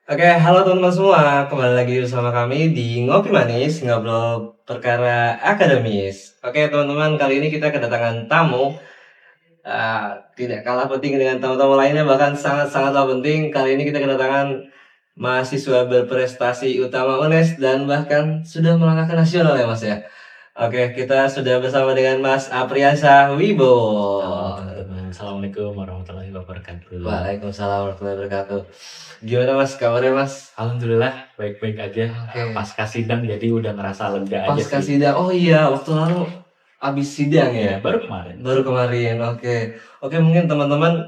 Oke, halo teman-teman semua, kembali lagi bersama kami di Ngopi Manis, ngobrol perkara akademis. Oke teman-teman, kali ini kita kedatangan tamu, tidak kalah penting dengan tamu-tamu lainnya, bahkan sangat-sangatlah penting. Kali ini kita kedatangan mahasiswa berprestasi utama UNES dan bahkan sudah melangkah ke nasional ya Mas ya. Oke, kita sudah bersama dengan Mas Apriansyah Halo Wibowo. teman-teman, Assalamualaikum warahmatullahi wabarakatuh. Waalaikumsalam warahmatullahi wabarakatuh. Gimana Mas, kabarnya Mas? Alhamdulillah baik-baik aja, Oke. pasca sidang jadi udah ngerasa lega aja Pasca sih. sidang, oh iya waktu lalu habis sidang Iya, ya? baru kemarin. Baru kemarin, oke. Oke mungkin teman-teman,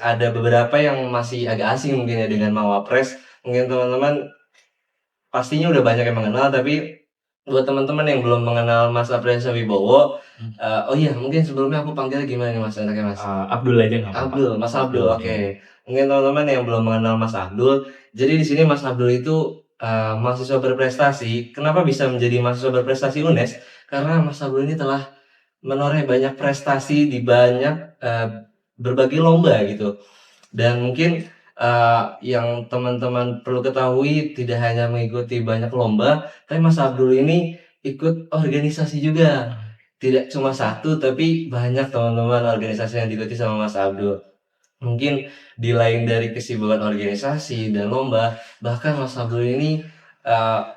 ada beberapa yang masih agak asing mungkin ya dengan Mawapres. Mungkin teman-teman pastinya udah banyak yang mengenal, tapi buat teman-teman yang belum mengenal Mas Apriansyah Wibowo, Mmm, oh iya mungkin sebelumnya aku panggilnya gimana nih Mas, enaknya Mas? Abdul aja nggak apa-apa. Abdul, Mas Abdul, Abdul, iya. oke. Mungkin teman-teman yang belum mengenal Mas Abdul, jadi di sini Mas Abdul itu, mahasiswa berprestasi. Kenapa bisa menjadi mahasiswa berprestasi UNES? Karena Mas Abdul ini telah menoreh banyak prestasi di banyak, berbagai lomba gitu. Dan mungkin, yang teman-teman perlu ketahui tidak hanya mengikuti banyak lomba, tapi Mas Abdul ini ikut organisasi juga. Mmm, Tidak cuma satu, tapi banyak teman-teman organisasi yang diikuti sama Mas Abdul. Mungkin di lain dari kesibukan organisasi dan lomba, bahkan Mas Abdul ini,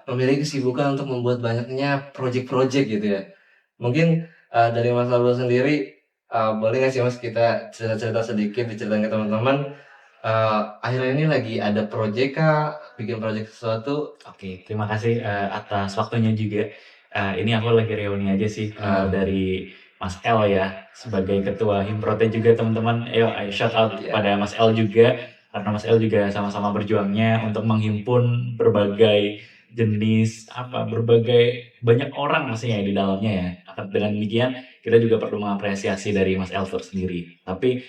memiliki kesibukan untuk membuat banyaknya project-project gitu ya. Mungkin, dari Mas Abdul sendiri, boleh nggak sih Mas kita cerita-cerita sedikit diceritain ke teman-teman, akhir ini lagi ada project kah? Bikin project sesuatu? oke, terima kasih, atas waktunya juga. Ini aku lagi reuni aja sih, Ah, dari Mas L ya, sebagai ketua Himprotnya juga teman-teman, ayo shout out iya, kepada Mas L juga, karena Mas L juga sama-sama berjuangnya untuk menghimpun berbagai jenis, berbagai banyak orang maksudnya di dalamnya ya. Dengan demikian, kita juga perlu mengapresiasi dari Mas L sendiri. Tapi,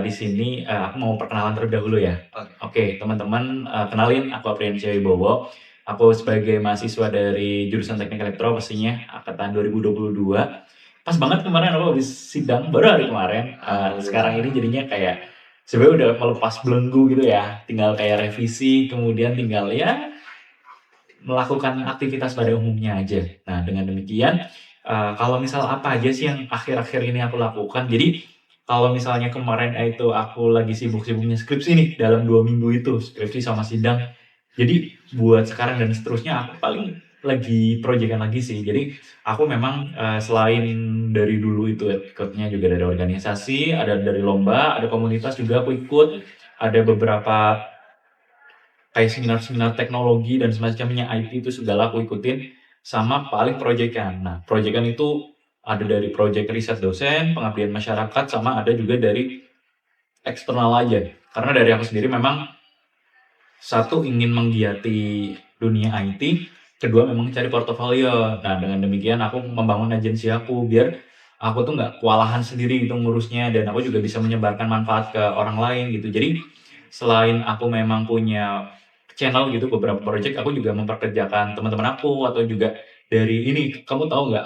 di sini, aku mau perkenalan terlebih dahulu ya. oke. Oke, teman-teman, kenalin aku Apriansyah Wibowo. Aku sebagai mahasiswa dari jurusan Teknik Elektro pastinya angkatan 2022. Pas banget kemarin aku habis sidang baru hari kemarin. Sekarang ini Alhamdulillah. jadinya kayak sebenarnya udah melepas belenggu gitu ya. Tinggal kayak revisi, kemudian tinggal ya melakukan aktivitas pada umumnya aja. Nah, dengan demikian, kalau misal apa aja sih yang akhir-akhir ini aku lakukan, jadi kalau misalnya kemarin itu aku lagi sibuk-sibuknya skripsi nih dalam 2 minggu itu, skripsi sama sidang. Jadi buat sekarang dan seterusnya aku paling lagi projekan lagi sih. Jadi aku memang, selain dari dulu itu ikutnya juga dari organisasi, ada dari lomba, ada komunitas juga aku ikut, ada beberapa kayak seminar-seminar teknologi dan semacamnya IT itu segala aku ikutin, sama paling projekan. Nah, projekan itu ada dari projek riset dosen, pengabdian masyarakat, sama ada juga dari eksternal aja. Karena dari aku sendiri memang satu ingin menggiati dunia IT, kedua memang cari portofolio. Nah, dengan demikian aku membangun agensi aku biar aku tuh nggak kewalahan sendiri gitu ngurusnya dan aku juga bisa menyebarkan manfaat ke orang lain gitu. Jadi selain aku memang punya channel gitu beberapa project, aku juga memperkerjakan teman-teman aku atau juga dari ini kamu tahu nggak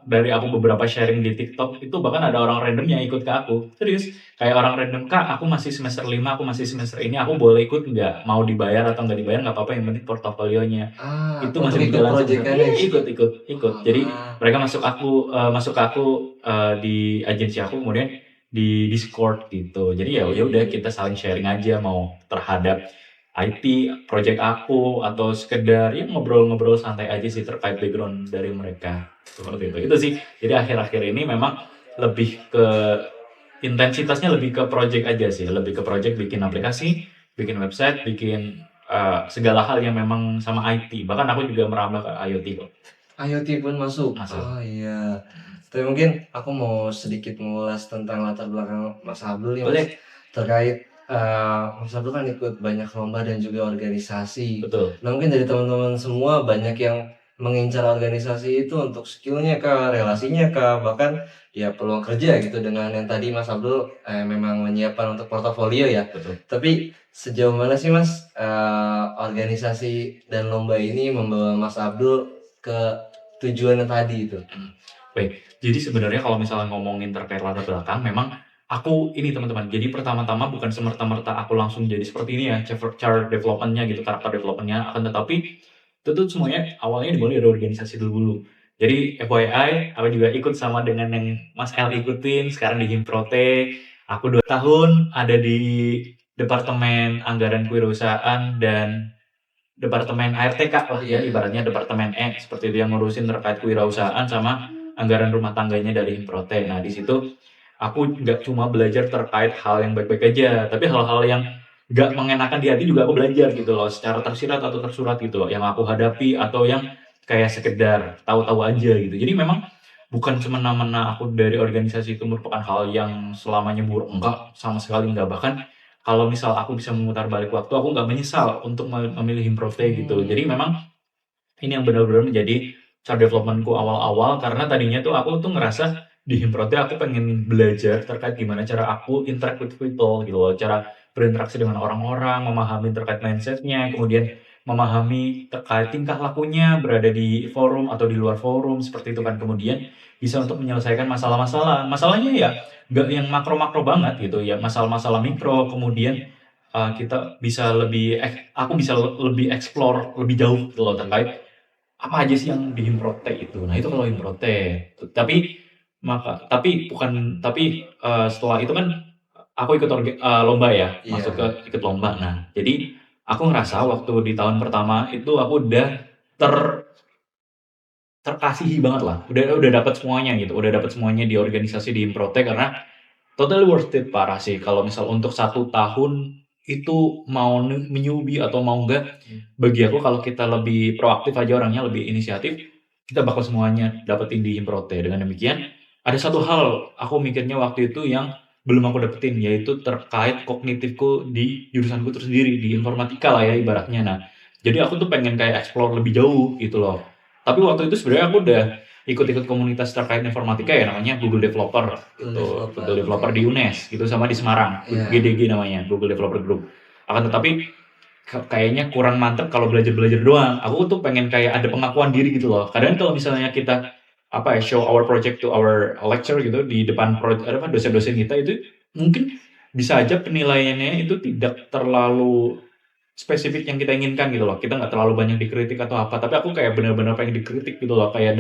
dari aku beberapa sharing di TikTok itu bahkan ada orang random yang ikut ke aku serius. Kayak orang random, "Kak, aku masih semester 5, aku masih semester ini, aku boleh ikut nggak? Mau dibayar atau nggak dibayar nggak apa-apa, yang penting portofolionya." Itu Untuk masih ikut berjalan sebesar projekannya iya, ya? ikut ikut ikut. Jadi Walah. mereka masuk ke aku, di agensi aku, kemudian di Discord gitu. Jadi ya udah kita saling sharing aja mau terhadap IT, project aku, atau sekedar ya ngobrol-ngobrol santai aja sih terkait background dari mereka, seperti itu. Itu sih. Jadi akhir-akhir ini memang lebih ke intensitasnya lebih ke project aja sih, lebih ke project bikin aplikasi, bikin website, bikin, segala hal yang memang sama IT, bahkan aku juga merambah ke IoT kok, IoT pun masuk? masuk. Oh iya. Mhm. Tapi mungkin aku mau sedikit mengulas tentang latar belakang Mas Abdul nih Mas, Boleh, terkait, Mas Abdul kan ikut banyak lomba dan juga organisasi. betul. Nah mungkin dari teman-teman semua banyak yang mengincar organisasi itu untuk skill-nya kah, relasinya kah, bahkan ya peluang kerja gitu dengan yang tadi Mas Abdul, memang menyiapkan untuk portofolio ya. Betul. Tapi sejauh mana sih Mas, organisasi dan lomba ini membawa Mas Abdul ke tujuannya tadi itu? Mhm. Baik, jadi sebenarnya kalau misalnya ngomongin terkait latar belakang, memang Aku ini teman-teman, jadi pertama-tama bukan semerta-merta aku langsung jadi seperti ini ya, cara development-nya gitu, karakter development-nya, akan tetapi itu tuh semuanya awalnya dimulai dari organisasi dulu. Jadi FYI, aku juga ikut sama dengan yang Mas L ikutin, sekarang di Himprote. Aku 2 tahun ada di Departemen Anggaran Kewirausahaan dan Departemen ARTK lah ya, Iya. ibaratnya Departemen E, seperti itu yang ngurusin terkait kewirausahaan sama anggaran rumah tangganya dari Himprote. Nah, di situ aku nggak cuma belajar terkait hal yang baik-baik aja, tapi hal-hal yang nggak mengenakan di hati juga aku belajar gitu loh, secara tersirat atau tersurat gitu loh, yang aku hadapi atau yang kayak sekedar tahu-tahu aja gitu. Jadi memang bukan semena-mena aku dari organisasi itu merupakan hal yang selamanya buruk, enggak, sama sekali enggak. Bahkan kalau misal aku bisa memutar balik waktu, aku nggak menyesal untuk memilih Himprofte gitu. Jadi memang ini yang benar-benar menjadi child development-ku awal-awal, karena tadinya tuh aku tuh ngerasa di Himprote aku pengen belajar terkait gimana cara aku interact with people gitu loh, cara berinteraksi dengan orang-orang, memahami terkait mindset-nya, kemudian memahami terkait tingkah lakunya berada di forum atau di luar forum, seperti itu kan. Kemudian bisa untuk menyelesaikan masalah-masalah. Masalahnya ya nggak yang makro-makro banget gitu ya, masalah-masalah mikro, kemudian kita bisa lebih, aku bisa lebih explore lebih jauh gitu loh terkait apa aja sih yang di Himprote itu. Nah itu kalau Himprote. Tapi setelah itu kan aku ikut lomba ya, masuk ke Iya. ikut lomba. Nah, jadi aku ngerasa waktu di tahun pertama itu aku udah ter terkasihi banget lah, udah dapat semuanya gitu, udah dapat semuanya di organisasi di Himprote, karena totally worth it, parah sih. Kalau misal untuk 1 tahun itu mau menyubi atau mau enggak, bagi aku kalau kita lebih proaktif aja orangnya, lebih inisiatif, kita bakal semuanya dapetin di Himprote. Dengan demikian, ada satu hal aku mikirnya waktu itu yang belum aku dapetin, yaitu terkait kognitifku di jurusanku itu sendiri, di informatika lah ya ibaratnya. Nah, jadi aku tuh pengen kayak explore lebih jauh gitu loh. Tapi waktu itu sebenarnya aku udah ikut-ikut komunitas terkait informatika ya, namanya Google Developer Google gitu, Developer, Google oke. Developer di UNES gitu, sama di Semarang, Iya. GDG namanya, Google Developer Group. Akan tetapi kayaknya kurang mantep kalau belajar-belajar doang. Aku tuh pengen kayak ada pengakuan diri gitu loh. Kadang kalau misalnya kita apa ya, show our project to our lecture gitu di depan dosen-dosen kita, itu mungkin bisa aja penilaiannya itu tidak terlalu spesifik yang kita inginkan gitu loh. Kita nggak terlalu banyak dikritik atau apa, tapi aku kayak benar-benar pengen dikritik gitu loh, kayak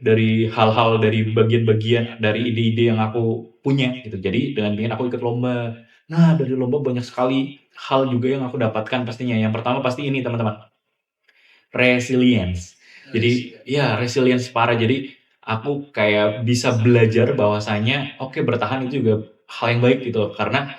dari hal-hal, dari bagian-bagian, dari ide-ide yang aku punya gitu. Jadi dengan ingin aku ikut lomba. Nah, dari lomba banyak sekali hal juga yang aku dapatkan pastinya. Yang pertama pasti ini teman-teman, resilience. Jadi ya resilience parah. Jadi aku kayak bisa belajar bahwasanya oke, bertahan itu juga hal yang baik gitu. Karena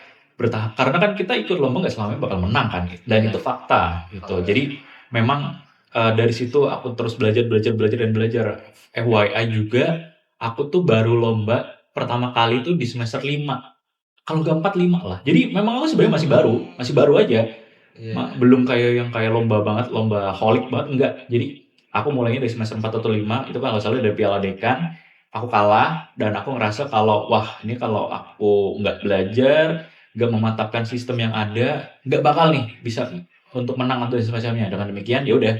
kan kita ikut lomba nggak selamanya bakal menang kan, dan Iya. itu fakta gitu. Oke. Jadi memang dari situ aku terus belajar belajar belajar dan belajar. FYI juga, aku tuh baru lomba pertama kali tuh di semester 5, kalau nggak 4, 5 lah. Jadi memang aku sebenarnya masih baru aja. Iya. Belum kayak yang kayak lomba banget, lomba holic banget, enggak. Jadi aku mulainya dari semester 4 atau 5, itu kan nggak salah dari Piala Dekan, aku kalah dan aku ngerasa kalau, wah ini kalau aku nggak belajar, nggak memantapkan sistem yang ada, nggak bakal nih bisa untuk menang atau semacamnya. Dengan demikian, ya udah,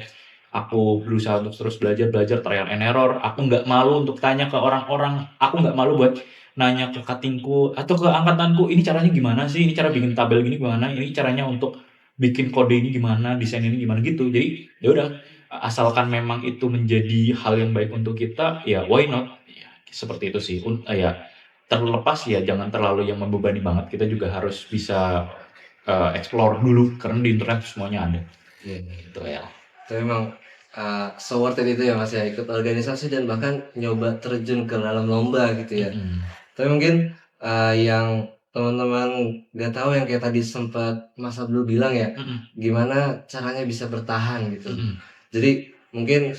aku berusaha untuk terus belajar belajar, trial and error. Aku nggak malu untuk tanya ke orang-orang, aku nggak malu buat nanya ke katingku atau ke angkatanku, ini caranya gimana sih, ini cara bikin tabel gini gimana, ini caranya untuk bikin kode ini gimana, desain ini gimana gitu. Jadi ya udah, asalkan memang itu menjadi hal yang baik untuk kita, ya why not? Ya, seperti itu sih. Ya terlepas ya jangan terlalu yang membebani banget. Kita juga harus bisa explore dulu karena di internet semuanya ada. Iya. Gitu ya. Tapi memang so worth it itu ya Mas ya, ikut organisasi dan bahkan nyoba terjun ke dalam lomba gitu ya. Mm-mm. Tapi mungkin yang teman-teman nggak tahu yang kayak tadi sempat Mas Abdul bilang ya, Mm-mm. gimana caranya bisa bertahan gitu. Mm-mm. Jadi mungkin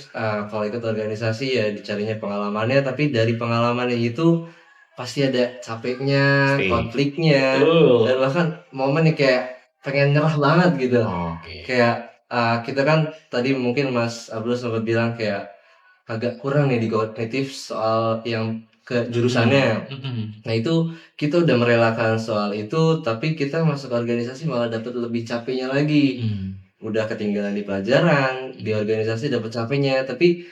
kalau ikut organisasi ya dicarinya pengalamannya, tapi dari pengalamannya itu pasti ada capeknya, Pasti. konfliknya, dan Betul. bahkan momen yang kayak pengen nyerah banget gitu. Oke. Kayak kita kan tadi mungkin Mas Abdul sempat bilang kayak agak kurang nih di kognitif soal yang ke Mm-mm. jurusannya. Mm-mm. Nah itu kita udah merelakan soal itu, tapi kita masuk organisasi malah dapat lebih capeknya lagi. Mm-mm. Udah ketinggalan di pelajaran, di organisasi dapat capeknya. Tapi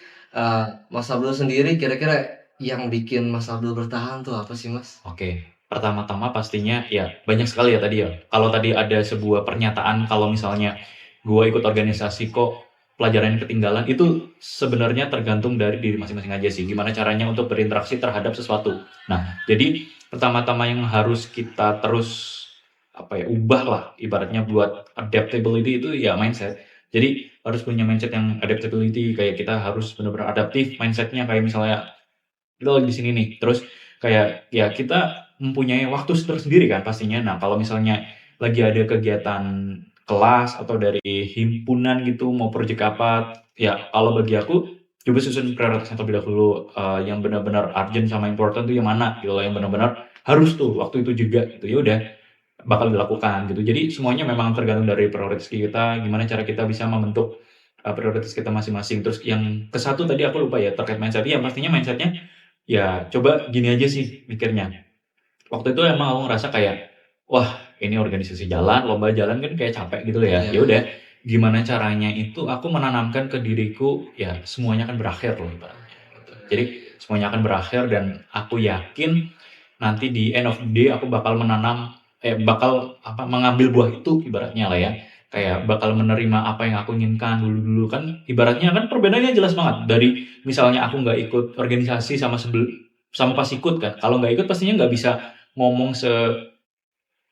Mas Abdul sendiri kira-kira yang bikin Mas Abdul bertahan tuh apa sih Mas? Oke. Pertama-tama pastinya ya banyak sekali ya tadi ya. Kalau tadi ada sebuah pernyataan kalau misalnya gua ikut organisasi kok pelajarannya ketinggalan, itu sebenarnya tergantung dari diri masing-masing aja sih. Gimana caranya untuk berinteraksi terhadap sesuatu. Nah, jadi pertama-tama yang harus kita terus apa ya ubah lah ibaratnya buat adaptability itu ya mindset. Jadi harus punya mindset yang adaptability kayak kita harus benar-benar adaptif mindsetnya kayak misalnya kita lagi di sini nih, terus kayak ya kita mempunyai waktu tersendiri kan pastinya. Nah, kalau misalnya lagi ada kegiatan kelas atau dari himpunan gitu mau project apa, ya kalau bagi aku coba susun prioritasnya terlebih dahulu, yang benar-benar urgent sama important tuh yang mana gitu loh, yang benar-benar harus tuh waktu itu juga gitu, ya udah bakal dilakukan gitu. Jadi semuanya memang tergantung dari prioritas kita, gimana cara kita bisa membentuk, prioritas kita masing-masing. Terus yang ke satu tadi aku lupa ya terkait mindset, iya pastinya mindset-nya ya coba gini aja sih mikirnya, waktu itu emang aku ngerasa kayak, wah ini organisasi jalan, lomba jalan kan kayak capek gitu ya. Ya Iya. udah, gimana caranya itu aku menanamkan ke diriku, ya semuanya akan berakhir loh ibaratnya gitu. Jadi semuanya akan berakhir dan aku yakin nanti di end of the day aku bakal bakal apa, mengambil buah itu ibaratnya lah ya. Kayak bakal menerima apa yang aku inginkan dulu-dulu kan ibaratnya kan perbedaannya jelas banget dari misalnya aku nggak ikut organisasi sama pas ikut kan. Kalau nggak ikut pastinya nggak bisa ngomong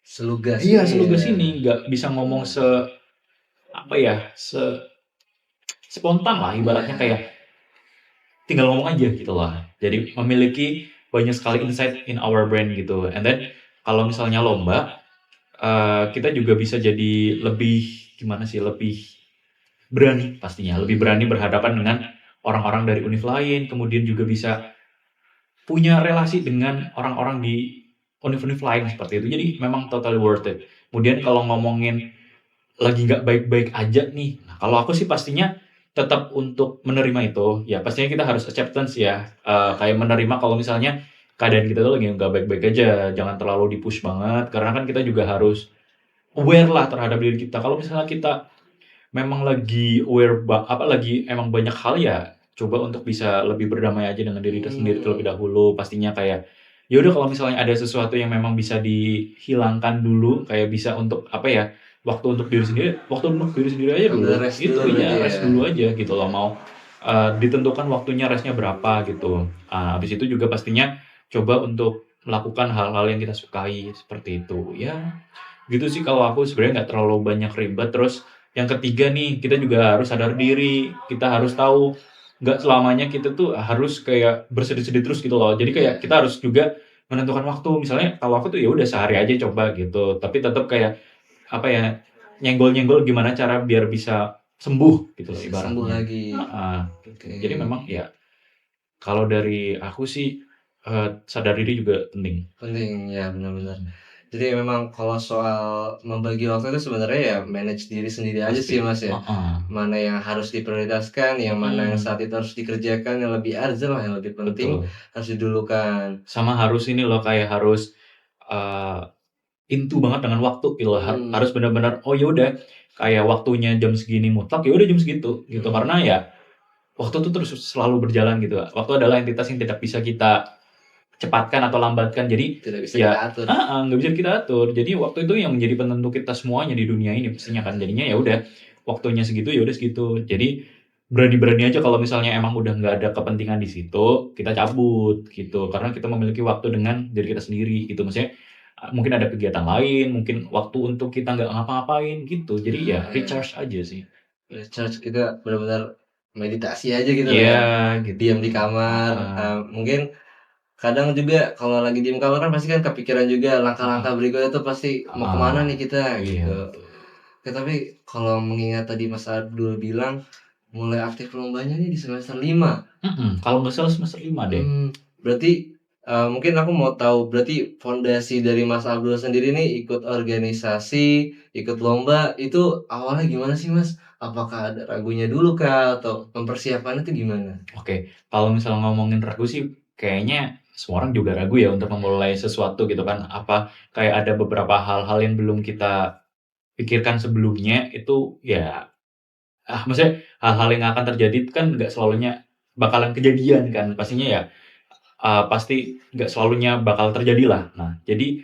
Selugas iya ini ya. selugas ini, nggak bisa ngomong apa ya, spontan lah ibaratnya Iya. kayak tinggal ngomong aja gitu lah. Jadi memiliki banyak sekali insight in our brain gitu. And then kalau misalnya lomba, kita juga bisa jadi lebih gimana sih, lebih berani pastinya, lebih berani berhadapan dengan orang-orang dari univ lain, kemudian juga bisa punya relasi dengan orang-orang di univ-univ lain seperti itu. Jadi memang totally worth it. Kemudian kalau ngomongin lagi nggak baik-baik aja nih, nah kalau aku sih pastinya tetap untuk menerima itu, ya pastinya kita harus acceptance ya, kayak menerima kalau misalnya keadaan kita tuh lagi nggak baik-baik aja, jangan terlalu di-push banget, karena kan kita juga harus aware lah terhadap diri kita. Kalau misalnya kita memang lagi aware apa, lagi emang banyak hal ya, coba untuk bisa lebih berdamai aja dengan diri kita sendiri terlebih Mmm. dahulu. Pastinya kayak, ya udah kalau misalnya ada sesuatu yang memang bisa dihilangkan dulu, kayak bisa untuk apa ya, waktu untuk diri sendiri aja Ambil dulu, rest gitu dulu berarti iya, ya? rest dulu aja gitu loh, mau, ditentukan waktunya rest-nya berapa gitu. Habis itu juga pastinya coba untuk melakukan hal-hal yang kita sukai, seperti itu. Ya gitu sih kalau aku sebenarnya nggak terlalu banyak ribet. Terus yang ketiga nih, kita juga harus sadar diri, kita harus tahu nggak selamanya kita tuh harus kayak bersedih-sedih terus gitu loh. Jadi kayak Iya. kita harus juga menentukan waktu. Misalnya kalau aku tuh ya udah sehari aja coba gitu, tapi tetap kayak apa ya, nyenggol-nyenggol gimana cara biar bisa sembuh gitu loh Bisa sembuh ibaratnya. lagi. Heeh, gitu. Oke. Jadi memang ya kalau dari aku sih, sadar diri juga penting. Penting, ya benar-benar. Mhm, Jadi memang kalau soal membagi waktu itu sebenarnya ya manage diri sendiri aja pasti. sih, Mas, ya. Heeh, Mana yang harus diprioritaskan, yang mana yang mhm, saat itu harus dikerjakan, yang lebih urgent lah, yang lebih penting betul. harus didulukan. Sama harus ini loh, kayak harus, eee, into banget dengan waktu gitu loh, Mhm, harus benar-benar, oh ya udah, kayak waktunya jam segini mutlak, ya udah jam segitu, gitu. mhm. Karena ya, waktu tuh terus selalu berjalan gitu. Waktu adalah entitas yang tidak bisa kita cepatkan atau lambatkan. Jadi, Tidak bisa kita ya atur. heeh, nggak bisa kita atur. Jadi waktu itu yang menjadi penentu kita semuanya di dunia ini pastinya kan. Jadinya ya udah, waktunya segitu, ya udah segitu. Jadi, berani-berani aja kalau misalnya emang udah nggak ada kepentingan di situ, kita cabut gitu. Karena kita memiliki waktu dengan diri kita sendiri gitu. Maksudnya, mungkin ada kegiatan lain, mungkin waktu untuk kita nggak ngapa-ngapain gitu. Jadi ya Nah, ya. recharge aja sih. Recharge kita benar-benar meditasi aja gitu lah Iya ya. gitu. Diam di kamar, Heeh, mungkin kadang juga kalau lagi diem kamar kan pasti kan kepikiran juga heeh, langkah-langkah berikutnya tuh pasti mau heeh. kemana nih kita Iya gitu. betul. Oke, tapi kalau mengingat tadi Mas Abdul bilang mulai aktif lombanya nih di semester 5. Kalau nggak salah semester 5 deh. Berarti, mungkin aku mau tahu berarti fondasi dari Mas Abdul sendiri nih ikut organisasi, ikut lomba itu awalnya gimana sih, Mas? Apakah ada ragunya dulu kah atau mempersiapkannya itu gimana? Oke, kalau misalnya ngomongin ragu sih kayaknya semua orang juga ragu ya untuk memulai sesuatu gitu kan. Apa kayak ada beberapa hal-hal yang belum kita pikirkan sebelumnya itu ya, maksudnya hal-hal yang akan terjadi itu kan nggak selalunya bakalan kejadian kan. Pastinya ya pasti nggak selalunya bakal terjadi lah. Nah, jadi,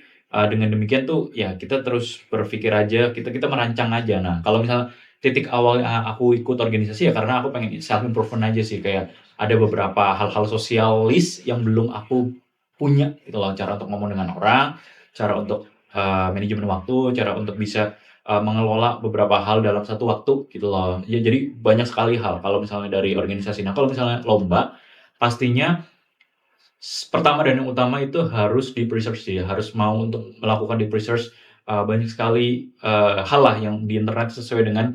dengan demikian tuh ya kita terus berpikir aja, kita merancang aja. Nah, kalau misalnya titik awal, aku ikut organisasi ya karena aku pengen self improvement aja sih, kayak ada beberapa hal-hal sosialis yang belum aku punya gitu loh, cara untuk ngomong dengan orang, cara untuk, manajemen waktu, cara untuk bisa, mengelola beberapa hal dalam satu waktu gitu loh. Ya jadi banyak sekali hal kalau misalnya dari organisasi. Nah, kalau misalnya lomba, pastinya pertama dan yang utama itu harus deep research sih, harus mau untuk melakukan deep research, banyak sekali, hal lah yang di internet sesuai dengan,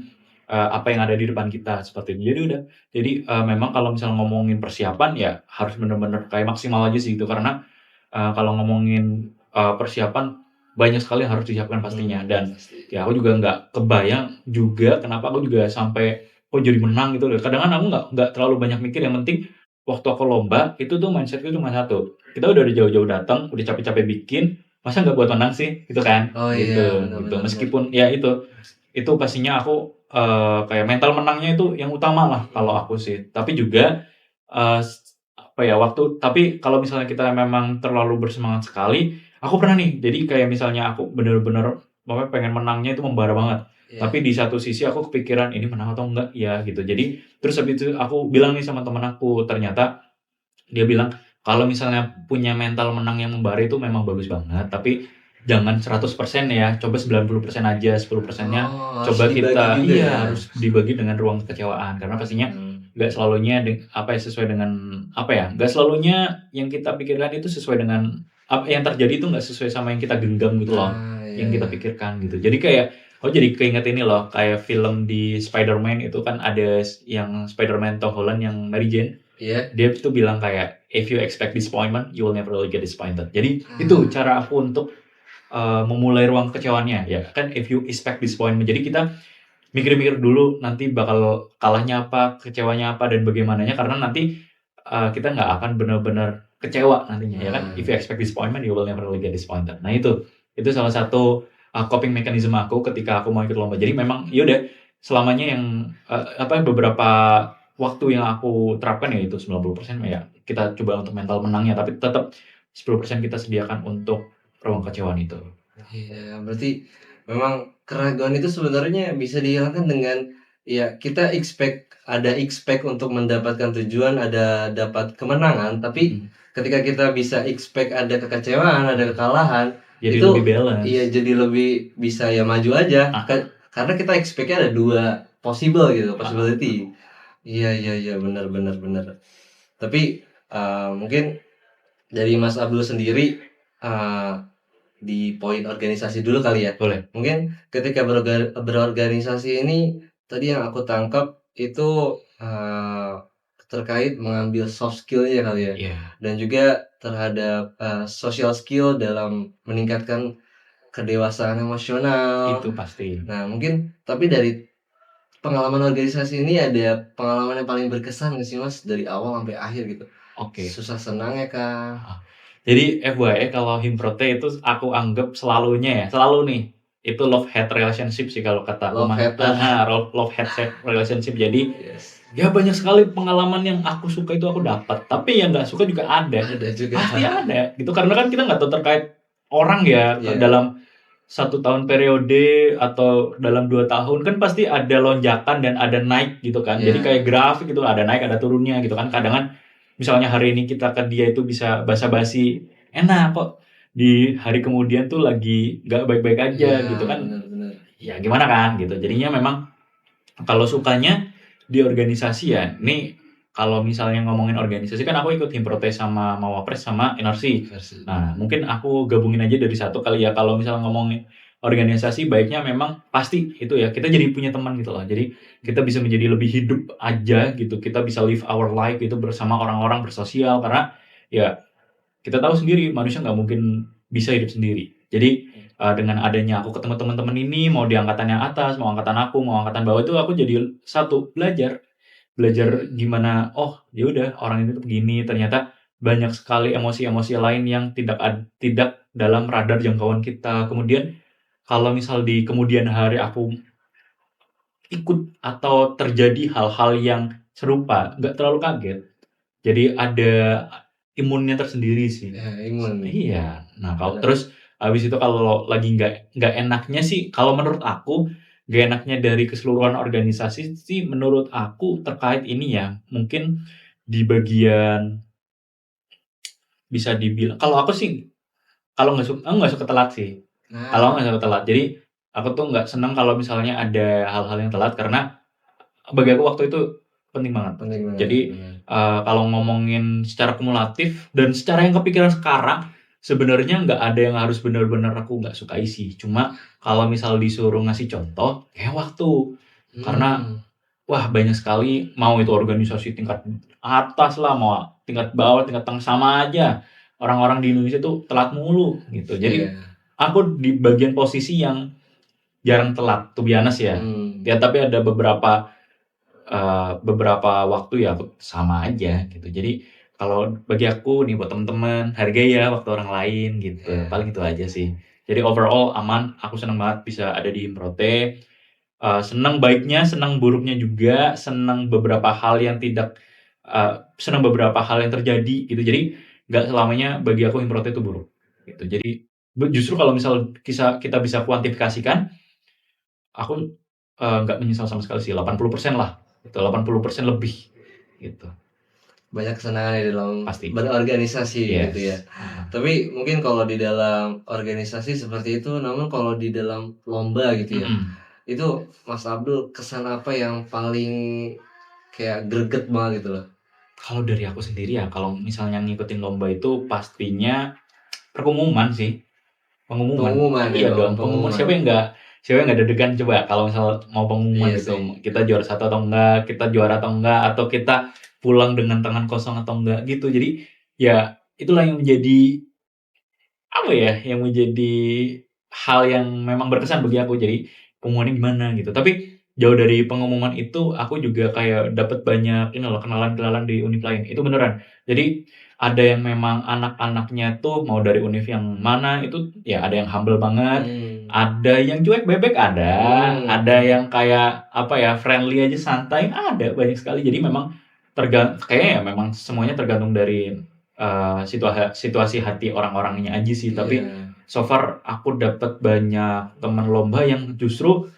apa yang ada di depan kita, seperti itu. Jadi udah, jadi, memang kalau misalnya ngomongin persiapan ya harus bener-bener kayak maksimal aja sih itu, karena, kalau ngomongin, persiapan banyak sekali yang harus disiapkan pastinya. Dan Pasti. ya aku juga nggak kebayang juga kenapa aku juga sampai, kok jadi menang gitu loh. Kadang kan aku nggak terlalu banyak mikir, yang penting waktu aku lomba, itu tuh mindset-ku cuma satu, kita udah dari jauh-jauh datang, udah capek-capek bikin, masa nggak buat menang sih? Gitu kan, Oh iya, benar gitu. benar benar. Meskipun ya itu pastinya aku, kayak mental menangnya itu yang utama lah kalau Mhm. aku sih. Tapi juga, apa ya, tapi kalau misalnya kita memang terlalu bersemangat sekali, aku pernah nih, jadi kayak misalnya aku bener-bener pokoknya pengen menangnya itu membara banget. Iya. Tapi di satu sisi aku kepikiran, "Ini menang atau enggak ya?" Gitu. Jadi terus habis itu aku bilang nih sama temen aku, ternyata dia bilang, "Kalau misalnya punya mental menang yang membara itu memang bagus banget, tapi jangan 100% ya, coba 90% aja, 10%-nya Oh, harus coba dibagi kita," juga ya? iya, harus dibagi dengan ruang kekecewaan. Karena pastinya Mmm. nggak selalunya apa ya, sesuai dengan apa ya, nggak selalunya yang kita pikirkan itu sesuai dengan apa yang terjadi itu nggak sesuai sama yang kita genggam gitu loh, Nah, iya yang kita iya. pikirkan gitu. Jadi kayak aku jadi keinget ini loh, kayak film di Spider-Man itu kan ada yang Spider-Man Tom Holland yang Mary Jane. Iya? Dia tuh bilang kayak, "If you expect disappointment, you will never really get disappointed." Jadi itu Ah, cara aku untuk, memulai ruang kekecewaannya, ya kan if you expect disappointment. Jadi kita mikir-mikir dulu nanti bakal kalahnya apa, kecewanya apa, dan bagaimananya, karena nanti, kita nggak akan benar-benar kecewa nantinya, ya kan. If you nah, expect disappointment, you will never really get disappointed. Nah itu salah satu, coping mechanism aku ketika aku mau ikut lomba. Jadi memang ya udah, selamanya yang, beberapa waktu yang aku terapkan ya itu 90% ya kita coba untuk mental menangnya, tapi tetap 10% kita sediakan untuk ruang kekecewaan itu. iya, berarti memang keraguan itu sebenarnya bisa dihilangkan dengan, ya kita expect untuk mendapatkan tujuan, ada dapat kemenangan, tapi Mhm. ketika kita bisa expect ada kekecewaan, ada kekalahan, Jadi lebih itu iya balance. jadi lebih bisa ya maju aja, Ah karena kita expect-nya ada 2 possible gitu, ah. possibility. Iya iya iya, benar benar benar. Tapi, mungkin dari Mas Abdul sendiri, eee, di poin organisasi dulu kali ya. Boleh. Mungkin ketika berorganisasi ini, tadi yang aku tangkap itu, terkait mengambil soft skill-nya kali ya, Iya, dan juga terhadap, social skill dalam meningkatkan kedewasaan emosional. itu pasti. Nah mungkin tapi dari pengalaman organisasi ini ada pengalaman yang paling berkesan nggak sih Mas, dari awal sampai akhir gitu? Oke. Susah senangnya kah? Heeh. Jadi FYI kalau Himprote itu aku anggap selalunya ya, selalu nih, itu love hate relationship sih kalau kata Love hater. love hate relationship. Jadi, Yes, ya banyak sekali pengalaman yang aku suka itu aku dapat, tapi yang nggak suka juga ada. ada juga. Pasti ada, gitu. Karena kan kita nggak tahu terkait orang ya, Iya, dalam 1 tahun periode atau dalam 2 tahun kan pasti ada lonjakan dan ada naik gitu kan. Jadi kayak iya, grafik gitu, ada naik ada turunnya gitu kan. Kadang kan misalnya hari ini kita ke dia itu bisa basa-basi, enak kok di hari kemudian tuh lagi nggak baik-baik aja iya, gitu kan, bener bener. ya gimana kan gitu. Jadinya memang kalau sukanya di organisasi ya, ini kalau misalnya ngomongin organisasi kan aku ikut Himprote sama Mawapres sama NRC. Versi Nah, mungkin aku gabungin aja dari satu kali ya, kalau misalnya ngomongin organisasi baiknya memang pasti itu ya, kita jadi punya teman gitu loh. Jadi kita bisa menjadi lebih hidup aja gitu, kita bisa live our life itu bersama orang-orang, bersosial, karena ya kita tahu sendiri manusia nggak mungkin bisa hidup sendiri. Jadi, dengan adanya aku ketemu teman-teman ini, mau di angkatan yang atas, mau angkatan aku, mau angkatan bawah, itu aku jadi satu, belajar. Belajar iya, gimana, oh ya udah orang ini tuh begini, ternyata banyak sekali emosi-emosi lain yang tidak dalam radar jangkauan kita. Kemudian kalau misal di kemudian hari aku ikut atau terjadi hal-hal yang serupa, nggak terlalu kaget. Jadi ada imunnya tersendiri sih. Ya, imun. Iya. Nah, kalau Benar. terus habis itu kalau lagi nggak enaknya sih, kalau menurut aku nggak enaknya dari keseluruhan organisasi sih, menurut aku terkait ini ya, mungkin di bagian bisa dibilang, kalau aku sih aku nggak suka telat sih. Kalau Nah, nggak suka telat. Jadi aku tuh nggak senang kalau misalnya ada hal-hal yang telat, karena bagi aku waktu itu penting banget. penting banget. Jadi, Benar. kalau ngomongin secara kumulatif dan secara yang kepikiran sekarang, sebenarnya nggak ada yang harus benar-benar aku nggak sukai sih. Cuma kalau misal disuruh ngasih contoh, kayak waktu. Karena, Hmm. wah banyak sekali, mau itu organisasi tingkat atas lah, mau tingkat bawah, tingkat tengah, sama aja. Orang-orang di Indonesia tuh telat mulu, gitu. Jadi, Iya. aku di bagian posisi yang jarang telat, to be honest ya. Hmm. Ya tapi ada beberapa waktu ya aku sama aja gitu. Jadi kalau bagi aku nih, buat temen-temen, hargai ya waktu orang lain gitu, Ya. paling itu aja sih. Jadi overall aman, aku seneng banget bisa ada di Himprote, seneng baiknya, seneng buruknya juga, seneng beberapa hal yang terjadi gitu. Jadi nggak selamanya bagi aku Himprote itu buruk gitu. Jadi justru kalau misal kita bisa kuantifikasikan, aku, nggak menyesal sama sekali sih, 80% lah, gitu, 80% lebih, gitu, Banyak kesenangan di dalam pasti. berorganisasi gitu ya. Yes, heeh. Tapi mungkin kalau di dalam organisasi seperti itu, namun kalau di dalam lomba gitu ya, Mhm. itu Mas Abdul kesan apa yang paling kayak greget banget gitu loh? Kalau dari aku sendiri ya, kalau misalnya ngikutin lomba itu pastinya pengumuman sih, pengumuman. Pengumuman ya, Iya momen dong, pengumuman, pengumuman. siapa yang nggak deg-degan coba kalau misal mau pengumuman Iya gitu, sih. kita juara satu atau enggak, kita juara atau enggak, atau kita pulang dengan tangan kosong atau enggak, gitu. Jadi, ya itulah yang menjadi apa ya, yang menjadi hal yang memang berkesan bagi aku. Jadi, pengumumannya gimana gitu. Tapi jauh dari pengumuman itu, aku juga kayak dapat banyak ini loh, kenalan-kenalan di univ lain, itu beneran. Jadi, ada yang memang anak-anaknya tuh mau dari univ yang mana, itu ya ada yang humble banget, Hmm. ada yang cuek bebek ada Hmm. yang kayak apa ya, friendly aja santai ada, banyak sekali. Jadi memang kayaknya ya memang semuanya tergantung dari situasi hati orang-orangnya aja sih. Tapi Iya. so far aku dapat banyak teman lomba yang justru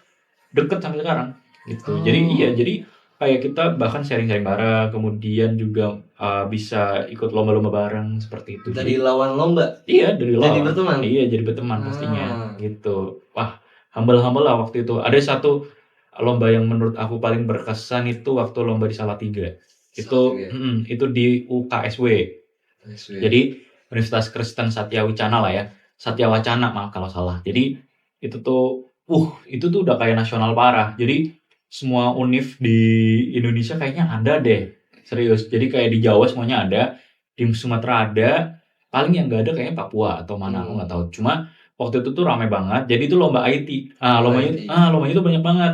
deket sampai sekarang gitu. Jadi iya, Oh, jadi kayak kita bahkan sharing-sharing bareng, kemudian juga bisa ikut lomba-lomba bareng seperti itu. Jadi dari lawan lomba iya, dari jadi lawan, berteman? iya jadi berteman pastinya Ah, gitu. Wah, humble-humble lah waktu itu. Ada satu lomba yang menurut aku paling berkesan itu waktu lomba di Salatiga. satu ya. Itu di UKSW. SW. Jadi Universitas Kristen Satya Wicana lah ya, Satya Wacana maaf kalau salah. Jadi itu tuh udah kayak nasional parah. Jadi semua univ di Indonesia kayaknya ada deh, serius. Jadi kayak di Jawa semuanya ada, di Sumatera ada, paling yang nggak ada kayaknya Papua atau mana aku nggak Hmm. tahu. Cuma waktu itu tuh rame banget. Jadi itu lomba IT. Ah, Oh, IT. lombanya itu banyak banget.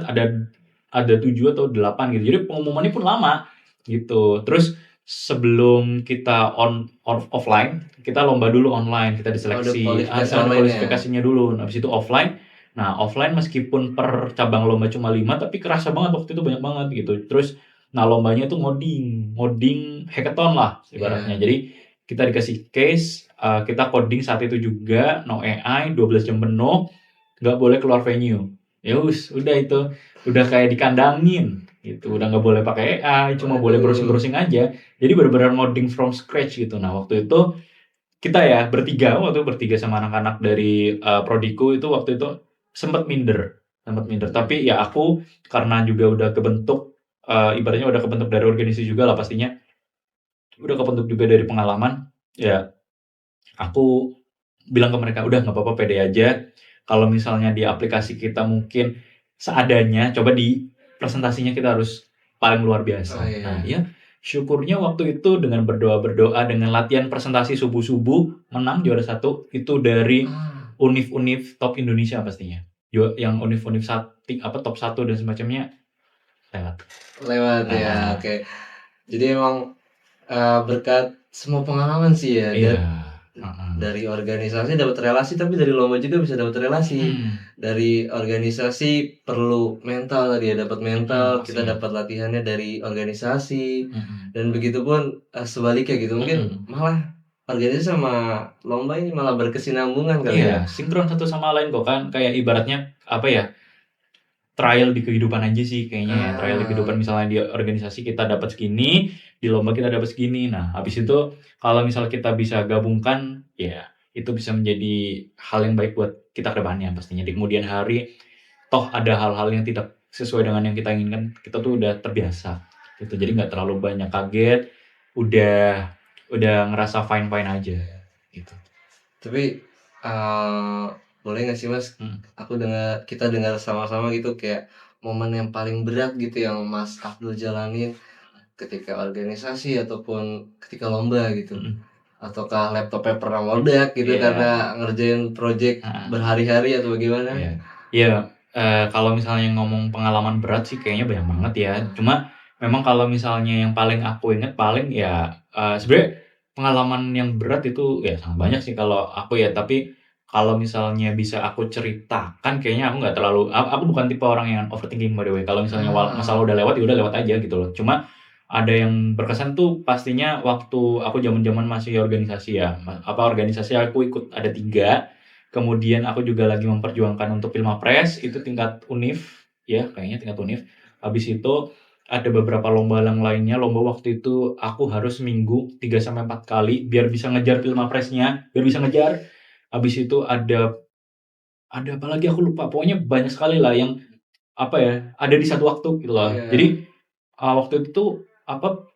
Ada 7 atau 8 gitu. Jadi pengumumannya pun lama gitu. Terus sebelum kita offline, kita lomba dulu online, kita Oh, ada diseleksi, kualifikasi ada online-nya. kualifikasinya dulu. Nah, habis itu offline. Nah, offline meskipun per cabang lomba cuma 5, tapi kerasa banget waktu itu banyak banget gitu. Terus, nah lombanya tuh ngoding hackathon lah ibaratnya. Iya. Jadi kita dikasih case, kita coding saat itu juga, no AI, 12 jam penuh, nggak boleh keluar venue. Ya udah itu, udah kayak dikandangin gitu, udah nggak boleh pakai AI, cuma boleh Waduh. browsing-browsing aja. Jadi benar-benar ngoding from scratch gitu. Nah, waktu itu kita ya bertiga sama anak-anak dari prodiku itu waktu itu sempat minder. Tapi ya aku karena juga udah kebentuk, ibaratnya udah kebentuk dari organisasi juga lah pastinya, udah kebentuk juga dari pengalaman, ya aku bilang ke mereka, "Udah nggak apa-apa, pede aja. Kalau misalnya di aplikasi kita mungkin seadanya, coba di presentasinya kita harus paling luar Oh, biasa." Nah, iya. ya syukurnya waktu itu dengan berdoa-berdoa, dengan latihan presentasi subuh-subuh, menang juara satu, itu dari Ah, univ-univ top Indonesia pastinya. Yang univ-univ top satu dan semacamnya lewat. lewat ya. Nah, Oke. Jadi emang berkat semua pengalaman sih ya, iya, heeh. dari organisasi dapat relasi, tapi dari lomba juga bisa dapat relasi. Mhm, Dari organisasi perlu mental tadi ya, dapat mental, kita pastinya. dapat latihannya dari organisasi, Mhm, dan begitu pun sebaliknya gitu. Mungkin mhm. malah organisasi sama lomba ini malah berkesinambungan kali ya? Iya, sinkron satu sama lain kok kan, kayak ibaratnya apa ya, trial di kehidupan aja sih kayaknya ya, trial di kehidupan Ah, misalnya di organisasi kita dapat segini, di lomba kita dapat segini. Nah, habis itu kalau misal kita bisa gabungkan, ya itu bisa menjadi hal yang baik buat kita ke depannya pastinya. Di kemudian hari, toh ada hal-hal yang tidak sesuai dengan yang kita inginkan, kita tuh udah terbiasa gitu. Jadi nggak terlalu banyak kaget, udah ngerasa fine-fine aja gitu. tapi boleh nggak sih Mas, Mhm. kita dengar sama-sama gitu kayak momen yang paling berat gitu yang Mas Abdul jalanin ketika organisasi ataupun ketika lomba gitu? Mhm. Ataukah laptopnya pernah meledak gitu Iya, karena ngerjain project heeh. berhari-hari atau bagaimana? Iya. Iya, kalau misalnya ngomong pengalaman berat sih kayaknya banyak banget ya. Nah, Cuma memang kalau misalnya yang paling aku inget paling ya, sebenarnya pengalaman yang berat itu ya sangat banyak sih kalau aku ya, tapi kalau misalnya bisa aku ceritakan kayaknya aku nggak terlalu aku bukan tipe orang yang overthinking by the way. Kalau misalnya masalah ah, udah lewat, ya udah lewat aja gitu loh. Cuma ada yang berkesan tuh pastinya waktu aku zaman-zaman masih organisasi ya, organisasi aku ikut ada 3. Kemudian aku juga lagi memperjuangkan untuk Pilmapres, itu tingkat univ, ya kayaknya tingkat univ. Habis itu ada beberapa lomba yang lainnya, lomba waktu itu aku harus seminggu 3 sampai 4 kali biar bisa ngejar Pilmapresnya, biar bisa ngejar. Habis itu ada apa lagi aku lupa, pokoknya banyak sekali lah yang, apa ya, ada di satu waktu gitu loh. iya. Jadi, waktu itu tuh,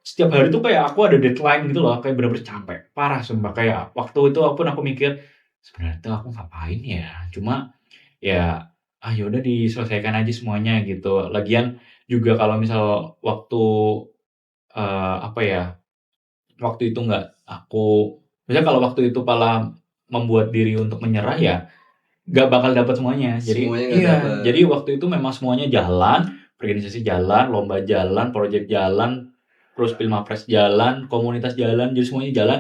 setiap hari tuh kayak aku ada deadline gitu loh, kayak bener-bener capek, parah sumpah. Kayak waktu itu aku mikir, "Sebenarnya tuh aku ngapain ya?" Cuma ya, ya udah diselesaikan aja semuanya gitu. Lagian juga kalau misal waktu, apa ya, waktu itu nggak aku misalnya kalau waktu itu malah membuat diri untuk menyerah ya nggak bakal dapat semuanya. Jadi Semuanya nggak iya, dapet. jadi waktu itu memang semuanya jalan, organisasi jalan, lomba jalan, project jalan, terus Pilmapres jalan, komunitas jalan, jadi semuanya jalan.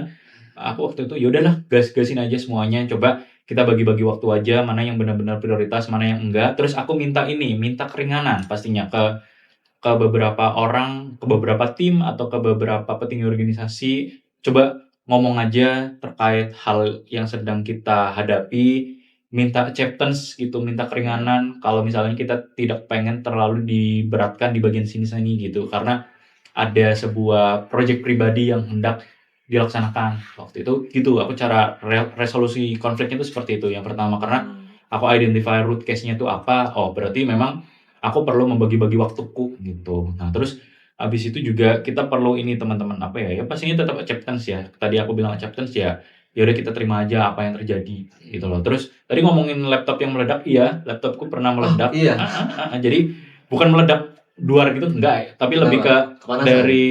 Aku waktu itu, ya udahlah gas-gasin aja semuanya, coba kita bagi-bagi waktu aja, mana yang benar-benar prioritas, mana yang enggak. Terus aku minta keringanan pastinya ke beberapa orang, ke beberapa tim, atau ke beberapa petinggi organisasi. Coba ngomong aja terkait hal yang sedang kita hadapi, minta acceptance gitu, minta keringanan kalau misalnya kita tidak pengen terlalu diberatkan di bagian sini-sini gitu. Karena ada sebuah proyek pribadi yang hendak dilaksanakan. Waktu itu gitu, aku cara resolusi konfliknya itu seperti itu. Yang pertama, karena aku identify root case-nya itu apa, oh berarti memang aku perlu membagi-bagi waktuku gitu. Nah, terus habis itu juga kita perlu ini teman-teman apa ya? Ya pastinya tetap acceptance ya. Tadi aku bilang acceptance ya. Ya udah kita terima aja apa yang terjadi gitu loh. Terus tadi ngomongin laptop yang meledak, iya, laptopku pernah Oh, meledak. iya? Jadi bukan meledak duar gitu enggak ya, tapi lebih Kenapa? ke Kepanasan? dari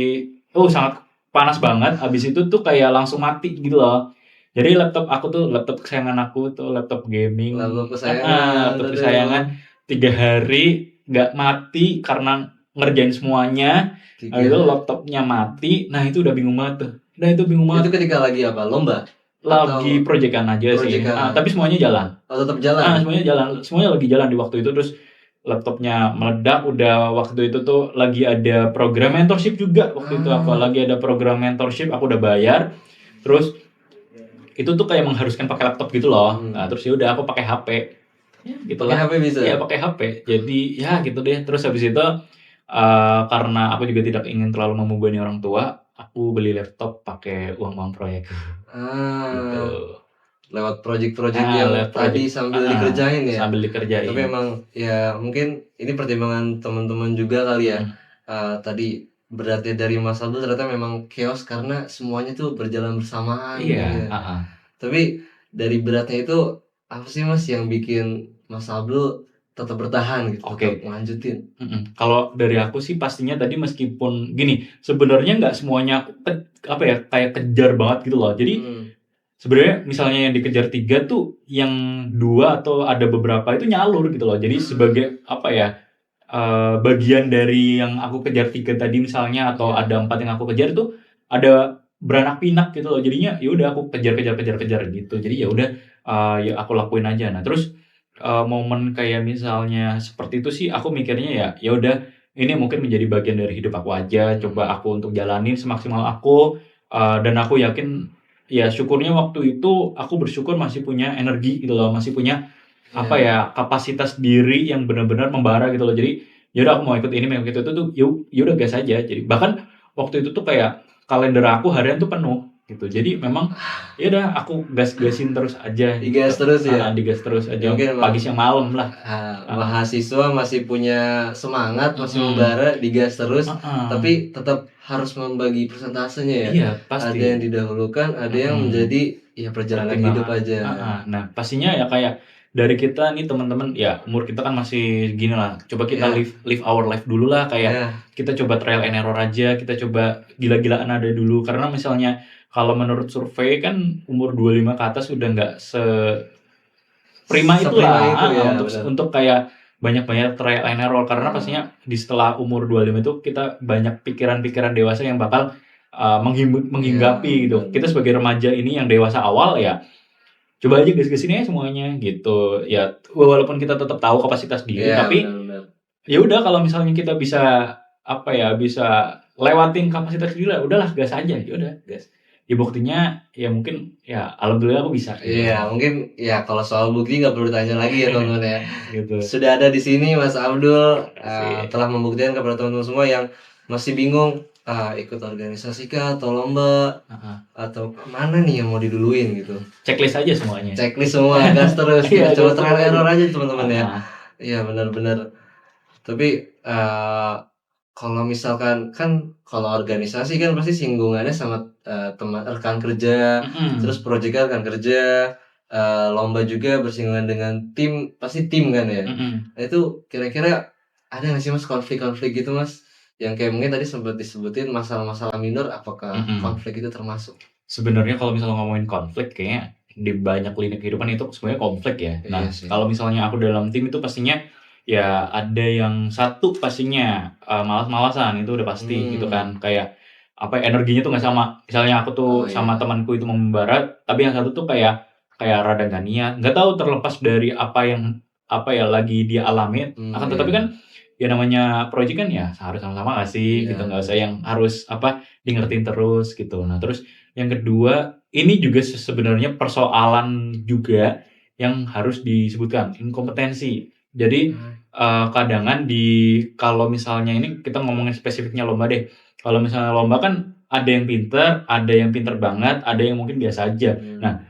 sangat panas banget. Habis itu tuh kayak langsung mati gitu loh. Jadi laptop kesayangan aku tuh laptop Laptop gaming, kesayangan, laptop aduh. kesayangan 3 hari nggak mati karena ngerjain semuanya, 3 habis itu hari. laptopnya mati, nah itu udah bingung banget tuh, udah itu bingung Itu banget, ketika lagi apa, lomba? lagi Atau projekan aja sih, proyekan? tapi semuanya jalan. Oh, tetap jalan? Semuanya lagi jalan di waktu itu, terus laptopnya meledak, udah waktu itu tuh lagi ada program mentorship juga, waktu itu aku Ah, lagi ada program mentorship, aku udah bayar, terus itu tuh kayak mengharuskan pakai laptop gitu loh. Nah, mhm. terus ya udah aku pakai HP. Ya Pakai gitulah. HP bisa? Iya pakai HP. Jadi ya gitu deh. Terus habis itu karena aku juga tidak ingin terlalu membebani orang tua, aku beli laptop pakai uang-uang proyek gitu. Ah, lewat project-project yang Lewat tadi project sambil dikerjain ya? sambil Tapi dikerjain. emang ya mungkin ini pertimbangan teman-teman juga kali ya. Mhm. Tadi beratnya dari Mas Abdul ternyata memang chaos karena semuanya tuh berjalan bersamaan Iya, gitu ya. heeh. Tapi dari beratnya itu apa sih Mas yang bikin Mas Abdul tetap bertahan gitu, tetap Oke. ngelanjutin? Kalau dari aku sih pastinya tadi meskipun gini, sebenarnya nggak semuanya aku apa ya, kayak kejar banget gitu loh. Jadi Mhm. sebenarnya misalnya yang dikejar 3 tuh, yang 2 atau ada beberapa itu nyalur gitu loh. Jadi sebagai Ah, apa ya, bagian dari yang aku kejar 3 tadi misalnya, atau iya. ada 4 yang aku kejar tuh ada beranak pinak gitu loh. Jadinya ya udah aku kejar kejar kejar kejar gitu. Jadi ya udah, ya aku lakuin aja. Nah terus, momen kayak misalnya seperti itu sih aku mikirnya ya, ya udah ini mungkin menjadi bagian dari hidup aku aja, coba Mhm. aku untuk jalanin semaksimal aku, dan aku yakin ya syukurnya waktu itu aku bersyukur masih punya energi gitu loh, masih punya apa Iya. ya, kapasitas diri yang benar-benar membara gitu loh. Jadi ya udah aku mau ikut ini, mau ikut itu tuh, ya udah gas aja. Jadi bahkan waktu itu tuh kayak kalender aku harian tuh penuh gitu. Jadi memang ya udah aku gas-gasin terus aja gitu. Digas terus ya. Digas terus Ya aja mungkin emang pagi siang malam lah. mahasiswa masih punya semangat, masih Mm-mm. membara, digas terus, Heeh. tapi tetap harus membagi persentasenya ya. Iya Ada pasti. yang didahulukan, ada yang Mm-mm. menjadi ya perjalanan hidup Pertimbangan. aja. Nah, pastinya ya kayak dari kita nih teman-teman, ya umur kita kan masih gini lah. Coba kita Ya, live our life dulu lah, kayak ya, kita coba trial and error aja, kita coba gila-gilaan ada dulu. Karena misalnya kalau menurut survei kan umur 25 ke atas udah nggak seprima seprima itulah itu ya, untuk benar. untuk kayak banyak-banyak trial and error, karena Nah, pastinya di setelah umur 25 itu kita banyak pikiran-pikiran dewasa yang bakal ya, menghinggapi gitu. Kita benar-benar. sebagai remaja ini yang dewasa awal ya coba aja gas-gasin aja semuanya gitu. Ya walaupun kita tetap tahu kapasitas diri, Ya, tapi benar-benar. ya udah kalau misalnya kita bisa apa ya, bisa lewatin kapasitas diri, udahlah gas aja, ya udah gas. Ya buktinya ya mungkin ya alhamdulillah aku bisa gitu. Iya, mungkin ya kalau soal bukti nggak perlu ditanya lagi ya teman-teman ya. Gitu. Sudah ada di sini Mas Abdul Asik. telah membuktikan kepada teman-teman semua yang masih bingung ikut organisasi kah atau lomba Heeh. atau mana nih yang mau diduluin gitu. Checklist aja semuanya. Checklist semua, gas terus. Iya, Coba gas trial terus aja. error aja teman-teman ya. Heeh. Iya benar-benar. Tapi kalau misalkan kan kalau organisasi kan pasti singgungannya sama teman rekan kerja, terus Mm-mm. proyeknya rekan kerja, lomba juga bersinggungan dengan tim, pasti tim kan ya. Mm-mm. Nah itu kira-kira ada nggak sih Mas konflik-konflik gitu Mas? Yang kayak mungkin tadi sempat disebutin masalah-masalah minor, apakah Mm-mm. konflik itu termasuk? Sebenarnya kalau misalnya ngomongin konflik, kayaknya di banyak lini kehidupan itu sebenarnya konflik ya. Nah, Iya sih. kalau misalnya aku dalam tim itu pastinya ya ada yang satu pastinya malas-malasan, itu udah pasti gitu kan. Kayak apa ya, energinya tuh nggak sama. Misalnya aku tuh Oh sama iya. temanku itu membara, tapi yang satu tuh kayak kayak rada nggak niat. Nggak tahu terlepas dari apa ya lagi dia alami. Akan tetapi kan Iya. ya namanya project kan ya harus sama-sama nggak sih gitu, Iya. nggak usah yang harus apa di ngertiin terus gitu. Nah terus yang kedua, ini juga sebenarnya persoalan juga yang harus disebutkan, inkompetensi. Jadi, kadangan kalau misalnya ini kita ngomongin spesifiknya lomba deh. Kalau misalnya lomba kan ada yang pinter, ada yang pinter banget, ada yang mungkin biasa aja. Nah,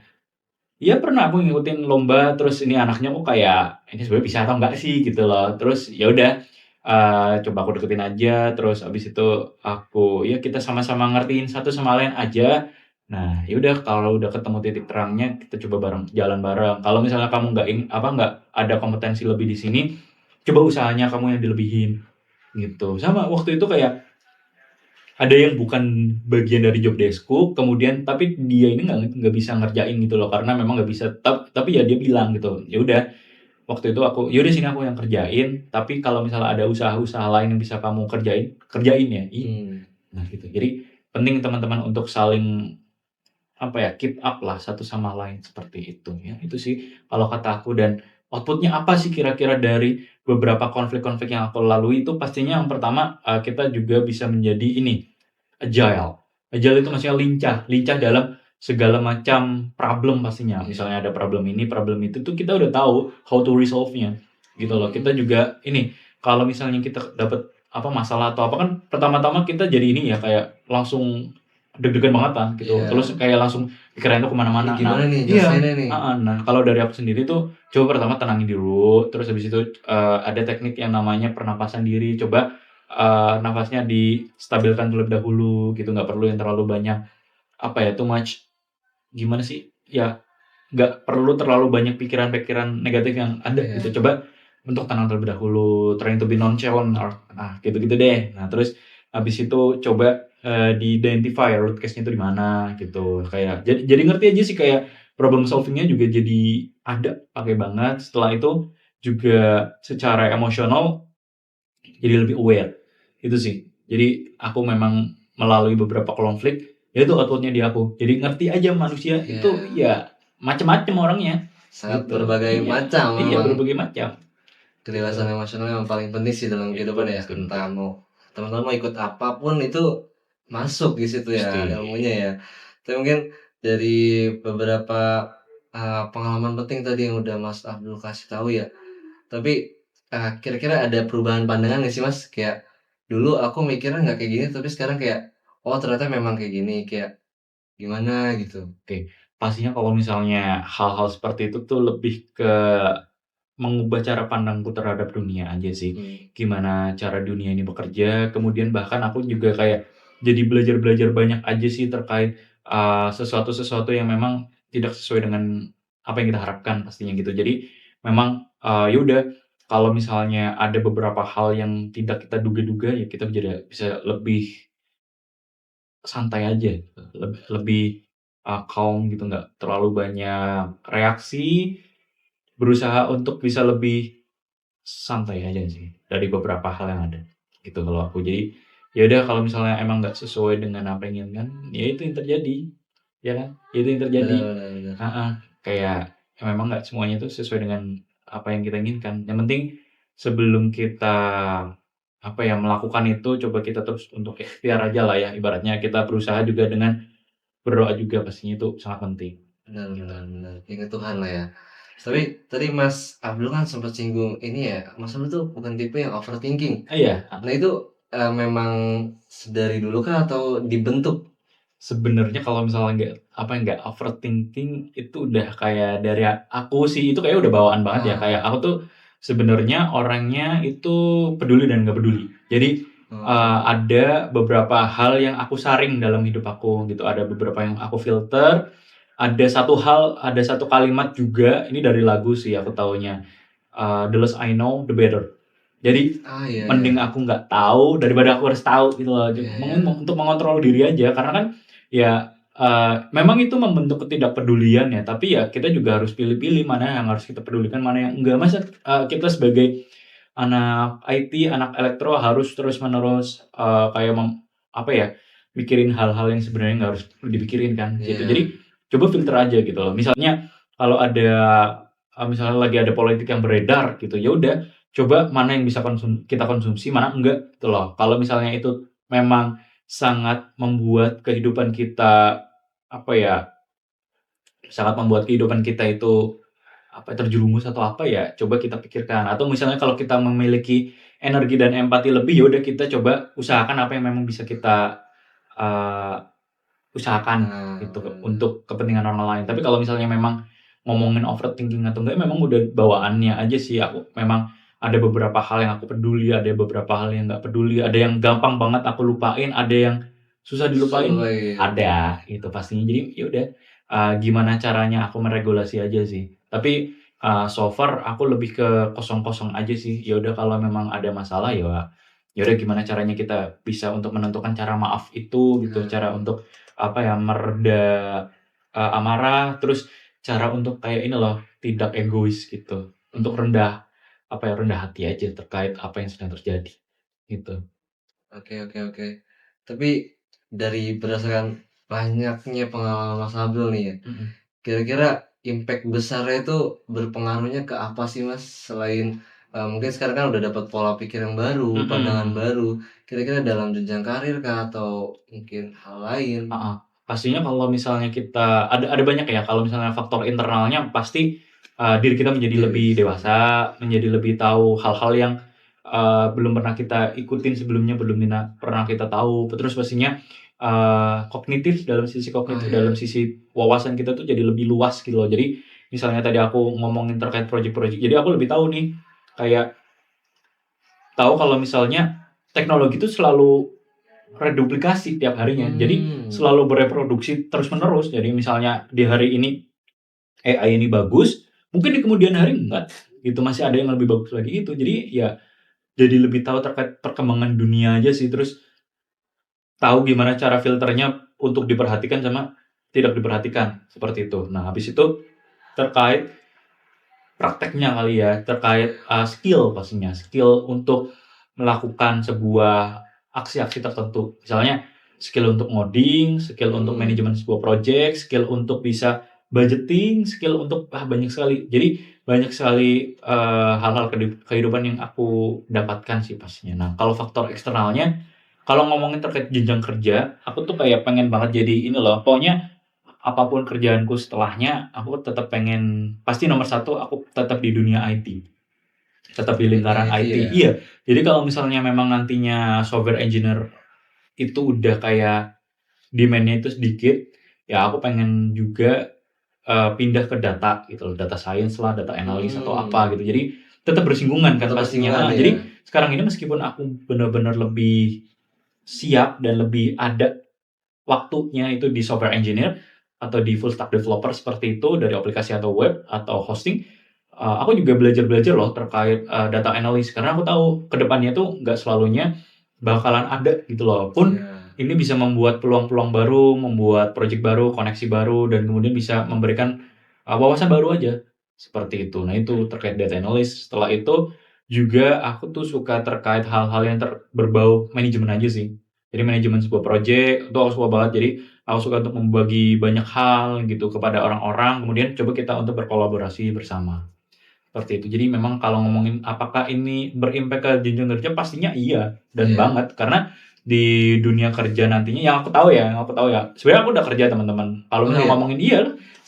iya pernah aku ngikutin lomba, terus ini anaknya kok kayak, ini sebenarnya bisa atau enggak sih gitu loh. Terus ya udah, coba aku deketin aja, terus abis itu ya kita sama-sama ngertiin satu sama lain aja. Nah, ya udah kalau udah ketemu titik terangnya, kita coba bareng, jalan bareng. Kalau misalnya kamu nggak ada kompetensi lebih di sini, coba usahanya kamu yang dilebihin gitu. Sama waktu itu kayak ada yang bukan bagian dari job deskku, kemudian tapi dia ini nggak bisa ngerjain gitu loh, karena memang nggak bisa. Tapi ya dia bilang gitu, ya udah waktu itu aku, ya udah sini aku yang kerjain, tapi kalau misalnya ada usaha-usaha lain yang bisa kamu kerjain, kerjain ya. Nah gitu. Jadi penting teman-teman untuk saling apa ya, keep up lah satu sama lain seperti itu ya. Itu sih kalau kata aku. Dan outputnya apa sih kira-kira dari beberapa konflik-konflik yang aku lalui, itu pastinya yang pertama kita juga bisa menjadi ini, agile. Agile itu maksudnya lincah, lincah dalam segala macam problem pastinya. Misalnya ada problem ini, problem itu tuh kita udah tahu how to resolve-nya gitu loh. Kita juga ini, kalau misalnya kita dapat apa masalah atau apa kan, pertama-tama kita jadi ini ya, kayak langsung deg-degan banget kan gitu. Iya. Terus kayak langsung pikirannya tuh Ini kemana-mana. Nah, gimana nih iya, nyelesainnya nih? nah kalau dari aku sendiri tuh coba pertama tenangin dulu, terus habis itu ada teknik yang namanya pernapasan diri. Coba nafasnya distabilkan terlebih dahulu gitu, nggak perlu yang terlalu banyak apa ya, too much, gimana sih ya, nggak perlu terlalu banyak pikiran-pikiran negatif yang ada Iya. gitu. Coba untuk tenang terlebih dahulu, trying to be nonchalant, gitu-gitu deh. Nah terus habis itu coba di-identify root cause-nya itu di mana gitu. Kayak jadi ngerti aja sih, kayak problem solving-nya juga jadi pakai banget. Setelah itu juga secara emosional jadi lebih aware. Itu sih. Jadi aku memang melalui beberapa konflik, ya itu output-nya di aku. Jadi ngerti aja manusia itu ya macam-macam orangnya. Sangat Gitu. berbagai Iya. macam Iya, memang. berbagai macam. Kedewasaan emosional yang paling penting sih dalam kehidupan ya. Betul. Entah mau teman-teman mau ikut apapun itu masuk di situ ya Pasti. ilmunya ya. Tapi mungkin dari beberapa, pengalaman penting tadi yang udah Mas Abdul kasih tahu ya. Tapi, kira-kira ada perubahan pandangan nggak sih Mas? Kayak, dulu aku mikirnya nggak kayak gini, tapi sekarang kayak, oh ternyata memang kayak gini, kayak gimana gitu. Oke, pastinya kalau misalnya hal-hal seperti itu tuh lebih ke mengubah cara pandangku terhadap dunia aja sih. Mmm, Gimana cara dunia ini bekerja, kemudian bahkan aku juga kayak jadi belajar-belajar banyak aja sih terkait, sesuatu-sesuatu yang memang tidak sesuai dengan apa yang kita harapkan pastinya gitu. Jadi memang, ya udah kalau misalnya ada beberapa hal yang tidak kita duga-duga, ya kita bisa lebih santai aja gitu, lebih, calm gitu, nggak terlalu banyak reaksi, berusaha untuk bisa lebih santai aja sih, dari beberapa hal yang ada, gitu kalau aku. Jadi, ya udah kalau misalnya emang nggak sesuai dengan apa yang inginkan, ya itu yang terjadi, ya kan? Itu yang terjadi. bener bener bener. Heeh, kayak ya memang nggak semuanya itu sesuai dengan apa yang kita inginkan. Yang penting sebelum kita, apa ya, melakukan itu coba kita terus untuk ikhtiar aja lah ya, ibaratnya kita berusaha juga dengan berdoa juga pastinya itu sangat penting, Benar gitu. benar benar, ingat Tuhan lah ya. Tapi tadi Mas Abdul kan sempat singgung ini ya, Mas Abdul tuh bukan tipe yang overthinking. Iya, Nah itu, memang dari dulu kah atau dibentuk? sebenarnya kalau misalnya nggak overthinking itu udah kayak dari aku sih, itu kayak udah bawaan banget ya, kayak Ah, aku tuh sebenarnya orangnya itu peduli dan nggak peduli. Jadi, oh, ada beberapa hal yang aku saring dalam hidup aku gitu, ada beberapa yang aku filter, ada satu kalimat juga, ini dari lagu sih aku taunya, "The less I know, the better." Jadi, iya iya, mending aku nggak tahu daripada aku harus tahu gitu loh. iya iya, Untuk mengontrol diri aja karena kan ya, memang itu membentuk ketidakpedulian ya, tapi ya kita juga harus pilih-pilih mana yang harus kita pedulikan, mana yang enggak. Masa, kita sebagai anak IT, anak elektro harus terus-menerus, kayak apa ya, mikirin hal-hal yang sebenarnya nggak harus dipikirin kan, gitu. iya, Jadi, coba filter aja gitu loh. Misalnya kalau ada, misalnya lagi ada politik yang beredar gitu, ya udah coba mana yang bisa kita konsumsi, mana enggak, gitu loh. Kalau misalnya itu memang sangat membuat kehidupan kita, apa ya, sangat membuat kehidupan kita itu, apa, terjerumus atau apa ya, coba kita pikirkan. Atau misalnya kalau kita memiliki energi dan empati lebih, ya udah kita coba usahakan apa yang memang bisa kita, eee, usahakan nah, gitu, bener bener. untuk kepentingan orang lain. Tapi kalau misalnya memang ngomongin overthinking atau enggak, memang udah bawaannya aja sih. Aku memang ada beberapa hal yang aku peduli, ada beberapa hal yang nggak peduli, ada yang gampang banget aku lupain, ada yang susah Susah dilupain, lupain, ada, itu pastinya. Jadi ya udah, gimana caranya aku meregulasi aja sih. Tapi, so far aku lebih ke kosong-kosong aja sih. Ya udah kalau memang ada masalah ya udah gimana caranya kita bisa untuk menentukan cara maaf itu gitu, cara nah, untuk apa ya, mereda, amarah, terus cara untuk kayak ini loh, tidak egois gitu, untuk mhm, apa ya, rendah hati aja terkait apa yang sedang terjadi, gitu. oke oke oke. Tapi dari berdasarkan banyaknya pengalaman Mas Abdul nih ya, Mhm, kira-kira impact besarnya itu berpengaruhnya ke apa sih, Mas? Selain, mungkin sekarang kan udah dapat pola pikir yang baru, pandangan mhm, baru, kira-kira dalam jenjang karir kah atau mungkin hal lain? heeh. Pastinya kalau misalnya kita ada banyak ya, kalau misalnya faktor internalnya pasti, diri kita menjadi lebih Yes, dewasa, menjadi lebih tahu hal-hal yang, belum pernah kita ikutin sebelumnya, belum pernah kita tahu. Terus pastinya, oh kognitif, dalam iya, sisi wawasan kita tuh jadi lebih luas gitu loh. Jadi misalnya tadi aku ngomongin terkait project-project, jadi aku lebih tahu nih, kayak tahu kalau misalnya teknologi itu selalu reduplikasi tiap harinya. Jadi mmm, selalu bereproduksi terus-menerus. Jadi misalnya di hari ini AI ini bagus, mungkin di kemudian hari enggak, gitu, masih ada yang lebih bagus lagi itu. Jadi ya jadi lebih tahu terkait perkembangan dunia aja sih, terus tahu gimana cara filternya untuk diperhatikan sama tidak diperhatikan, seperti itu. Nah, habis itu terkait prakteknya kali ya, terkait, skill pastinya, skill untuk melakukan sebuah aksi-aksi tertentu. Misalnya skill untuk ngoding, skill untuk mhm, manajemen sebuah project, skill untuk bisa budgeting, skill untuk banyak sekali. Jadi banyak sekali, hal-hal kehidupan yang aku dapatkan sih pastinya. Nah, kalau faktor eksternalnya, kalau ngomongin terkait jenjang kerja, aku tuh kayak pengen banget jadi ini loh, pokoknya apapun kerjaanku setelahnya, aku tetap pengen pasti nomor satu aku tetap di dunia IT. Tetap di lingkaran IT IT. ya. Iya. Jadi kalau misalnya memang nantinya software engineer itu udah kayak demand-nya itu sedikit, ya aku pengen juga pindah ke data gitu loh, data science lah, data analis atau apa gitu. Jadi tetap bersinggungan kan Tetap pastinya. bersinggungan ya. Jadi sekarang ini meskipun aku benar-benar lebih siap dan lebih ada waktunya itu di software engineer atau di full stack developer seperti itu dari aplikasi atau web atau hosting, aku juga belajar-belajar loh terkait data analis karena aku tahu kedepannya tuh nggak selalunya bakalan ada gitu loh. Pun ini bisa membuat peluang-peluang baru, membuat project baru, koneksi baru, dan kemudian bisa memberikan wawasan baru aja seperti itu. Nah itu terkait data analis. Setelah itu juga aku tuh suka terkait hal-hal yang berbau manajemen aja sih. Jadi manajemen sebuah project itu aku suka banget. Jadi aku suka untuk membagi banyak hal gitu kepada orang-orang. Kemudian coba kita untuk berkolaborasi bersama. Seperti itu. Jadi memang kalau ngomongin apakah ini berimpact ke jenjang kerja pastinya iya dan banget karena di dunia kerja nantinya yang aku tahu ya, sebenarnya aku udah kerja teman-teman. Kalau misalnya ngomongin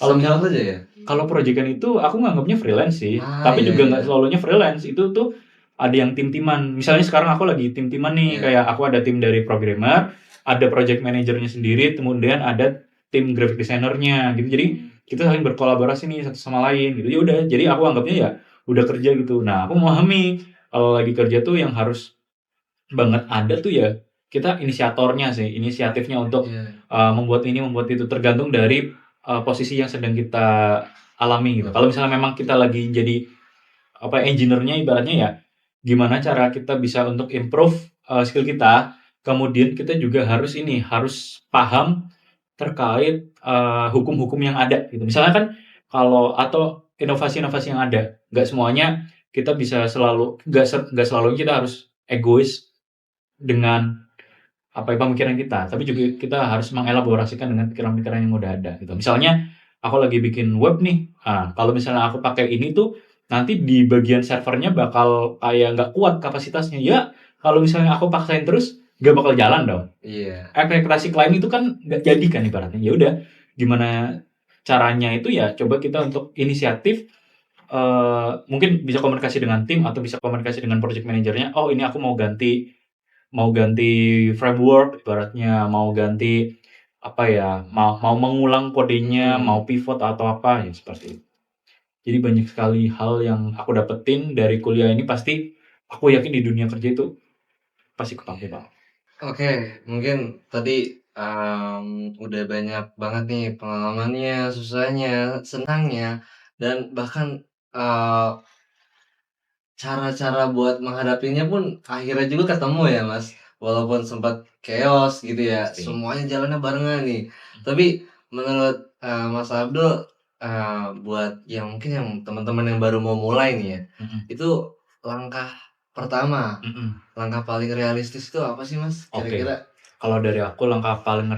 kalau Sambil misalnya aja ya. kalau proyekan itu aku nganggapnya freelance sih, tapi iya, juga nggak selalunya freelance. Itu tuh ada yang tim-timan. Misalnya sekarang aku lagi tim-timan nih, kayak aku ada tim dari programmer, ada project manajernya sendiri, kemudian ada tim graphic designernya gitu. Jadi kita saling berkolaborasi nih satu sama lain gitu. Ya udah, jadi aku anggapnya ya udah kerja gitu. Nah, aku memahami kalau lagi kerja tuh yang harus banget ada tuh ya kita inisiatornya sih, inisiatifnya untuk membuat ini, membuat itu tergantung dari posisi yang sedang kita alami gitu. Kalau misalnya memang kita lagi jadi engineer-nya ibaratnya ya gimana cara kita bisa untuk improve skill kita. Kemudian kita juga harus paham terkait hukum-hukum yang ada gitu. Misalnya kan kalau atau inovasi-inovasi yang ada, nggak semuanya kita bisa nggak selalu kita harus egois dengan pemikiran kita, tapi juga kita harus mengelaborasikan dengan pikiran-pikiran yang udah ada gitu. Misalnya aku lagi bikin web nih, kalau misalnya aku pakai ini tuh nanti di bagian servernya bakal kayak nggak kuat kapasitasnya. Ya kalau misalnya aku paksain terus nggak bakal jalan dong. Ekspektasi klien itu kan nggak jadi kan ibaratnya. Ya udah, gimana caranya itu ya coba kita untuk inisiatif mungkin bisa komunikasi dengan tim atau bisa komunikasi dengan project manajernya. Oh ini aku mau ganti framework ibaratnya, mau ganti mau mengulang kodenya, mau pivot atau apa ya seperti itu. Jadi banyak sekali hal yang aku dapetin dari kuliah ini pasti aku yakin di dunia kerja itu pasti kepake banget. Oke, mungkin tadi udah banyak banget nih pengalamannya, susahnya, senangnya, dan bahkan cara-cara buat menghadapinya pun akhirnya juga ketemu ya Mas. Walaupun sempat chaos gitu ya, semuanya jalannya barengan nih. Tapi menurut Mas Abdul, buat yang mungkin yang teman-teman yang baru mau mulai nih ya, itu langkah pertama, langkah paling realistis itu apa sih Mas kira-kira? Kalau dari aku langkah paling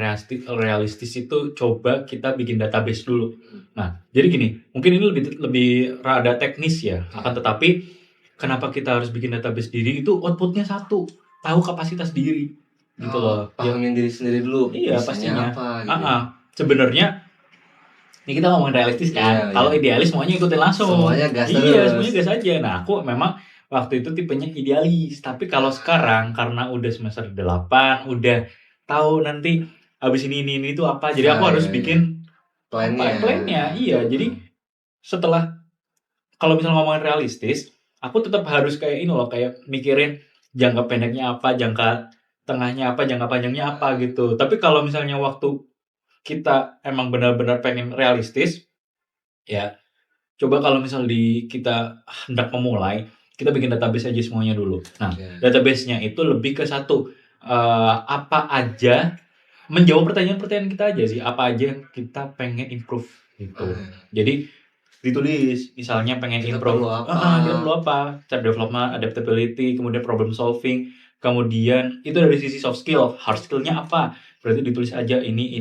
realistis itu coba kita bikin database dulu. Nah, jadi gini, mungkin ini lebih rada teknis ya, akan tetapi kenapa kita harus bikin database diri itu outputnya satu, tahu kapasitas diri gitu loh. Pahamin diri sendiri dulu. Iya bisanya pastinya. apa gitu. Sebenarnya ini kita ngomongin realistis kan. Kalau idealis semuanya ikutin langsung. Semuanya gas Iya, terus. semuanya gas aja. Nah, aku memang waktu itu tipenya idealis. Tapi kalau sekarang karena udah semester 8, udah tahu nanti habis ini itu apa. Jadi aku harus bikin plan-nya. Iya, jadi setelah kalau misalnya ngomongin realistis, aku tetap harus kayak ini loh, kayak mikirin jangka pendeknya apa, jangka tengahnya apa, jangka panjangnya apa gitu. Tapi kalau misalnya waktu kita emang benar-benar pengen realistis, ya coba kalau misal kita hendak memulai, kita bikin database aja semuanya dulu. Nah, database-nya itu lebih ke satu, apa aja menjawab pertanyaan-pertanyaan kita aja sih, apa aja yang kita pengen improve gitu. Jadi ditulis, misalnya pengen improve kita perlu apa, cara development, adaptability, kemudian problem solving, kemudian itu dari sisi soft skill, hard skill-nya apa, berarti ditulis aja ini.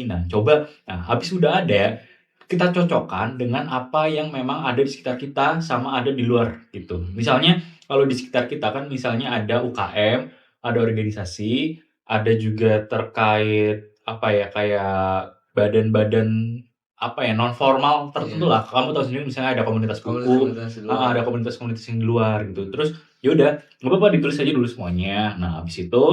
Nah, coba, habis udah ada, kita cocokkan dengan apa yang memang ada di sekitar kita sama ada di luar gitu. Misalnya kalau di sekitar kita kan misalnya ada UKM, ada organisasi, ada juga terkait kayak badan-badan apa ya, non formal tertentu Iya. lah. Kamu tahu sendiri misalnya ada komunitas buku, Komunitas-komunitas di luar. ada komunitas-komunitas yang di luar gitu. Terus ya udah, nggak apa-apa ditulis aja dulu semuanya. Nah, habis itu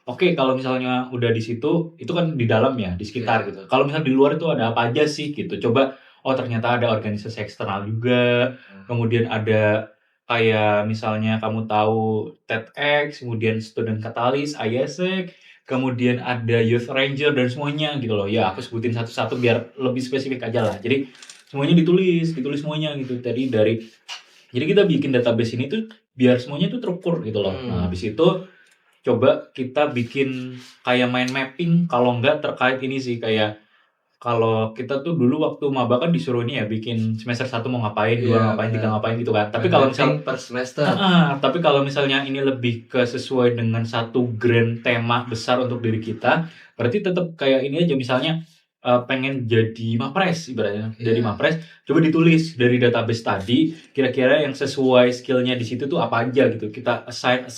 oke, kalau misalnya udah di situ, itu kan di dalam ya, di sekitar Iya. gitu. Kalau misalnya di luar itu ada apa aja sih gitu. Coba, oh ternyata ada organisasi eksternal juga, kemudian ada kayak misalnya kamu tahu TEDx, kemudian Student Catalyst, IESEC, kemudian ada Youth Ranger dan semuanya gitu loh. Ya, aku sebutin satu-satu biar lebih spesifik aja lah. Jadi semuanya ditulis semuanya gitu. Jadi kita bikin database ini tuh biar semuanya tuh terukur gitu loh. Nah, habis itu coba kita bikin kayak mind mapping, kalau enggak terkait ini sih, kayak kalau kita tuh dulu waktu maba kan disuruh ini ya, bikin semester 1 mau ngapain, 2 Iya, ngapain, 3 benar. ngapain gitu kan. Tapi Mind kalau mapping misal per semester. tapi kalau misalnya ini lebih ke sesuai dengan satu grand tema besar untuk diri kita, berarti tetap kayak ini aja, misalnya pengen jadi mapres ibaratnya, jadi Iya. mapres, coba ditulis dari database tadi, kira-kira yang sesuai skill-nya di situ tuh apa aja gitu. Kita assign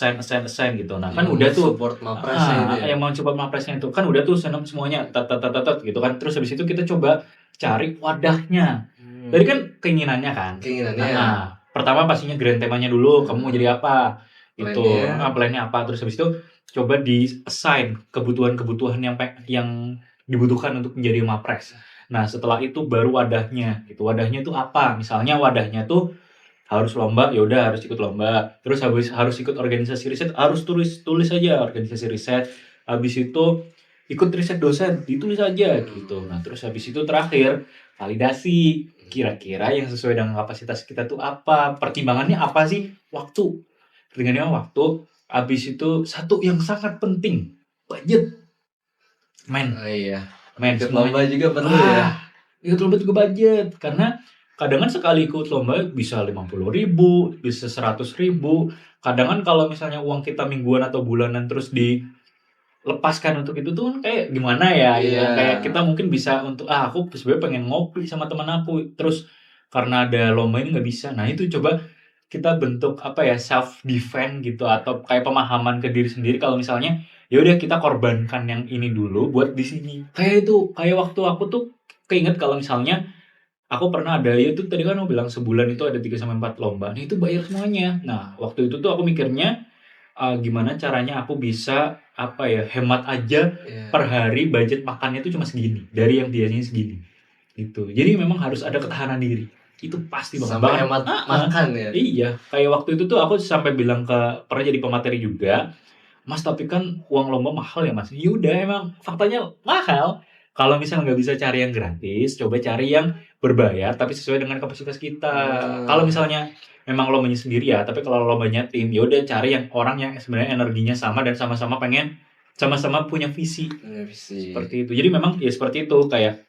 gitu. Nah, kan udah tuh Support mapresnya itu ya. yang mau coba mapresnya itu kan udah tuh seneng semuanya gitu kan. Terus habis itu kita coba cari wadahnya. Tadi kan keinginannya kan. Keinginannya. Pertama pastinya grand temanya dulu, kamu mau jadi apa gitu. Plannya. Plannya apa, terus habis itu coba di-assign kebutuhan-kebutuhan yang dibutuhkan untuk menjadi mapres. Nah, setelah itu baru wadahnya gitu. Wadahnya itu apa? Misalnya wadahnya tuh harus lomba, ya udah harus ikut lomba. Terus harus ikut organisasi riset, harus tulis aja organisasi riset. Habis itu ikut riset dosen, ditulis aja gitu. Nah, terus habis itu terakhir validasi. Kira-kira yang sesuai dengan kapasitas kita tuh apa? Pertimbangannya apa sih? Waktu. Pertimbangannya waktu. Habis itu satu yang sangat penting, budget. Oh iya. Men Ikut semuanya. lomba juga perlu ya. Ikut lomba juga budget, karena kadang kan sekali ikut lomba bisa 50.000, bisa 100.000. Kadang kan kalau misalnya uang kita mingguan atau bulanan terus dilepaskan untuk itu tuh kayak gimana ya gitu. Iya. Kayak kita mungkin bisa untuk aku sebenarnya pengen ngopi sama teman aku, terus karena ada lomba ini nggak bisa. Nah, itu coba kita bentuk apa ya, self defense gitu, atau kayak pemahaman ke diri sendiri kalau misalnya ya udah kita korbankan yang ini dulu buat di sini. Kayak waktu aku tuh keinget kalau misalnya aku pernah ada, ya itu tadi kan aku bilang sebulan itu ada 3 sampai 4 lomba. Nah, itu bayar semuanya. Nah, waktu itu tuh aku mikirnya gimana caranya aku bisa apa ya, hemat aja Iya. per hari, budget makannya itu cuma segini dari yang biasanya segini. Gitu. Jadi memang harus ada ketahanan diri. Itu pasti banget. Sampai hemat makan ya. Iya, kayak waktu itu tuh aku sampai bilang pernah jadi pemateri juga, "Mas, tapi kan uang lomba mahal ya, Mas." Ya udah, emang faktanya mahal. Kalau misalnya nggak bisa cari yang gratis, coba cari yang berbayar tapi sesuai dengan kapasitas kita. Kalau misalnya memang lombanya sendiri ya, tapi kalau lombanya tim, ya udah cari yang orang yang sebenarnya energinya sama dan sama-sama pengen, sama-sama punya visi. Seperti itu. Jadi memang ya seperti itu, kayak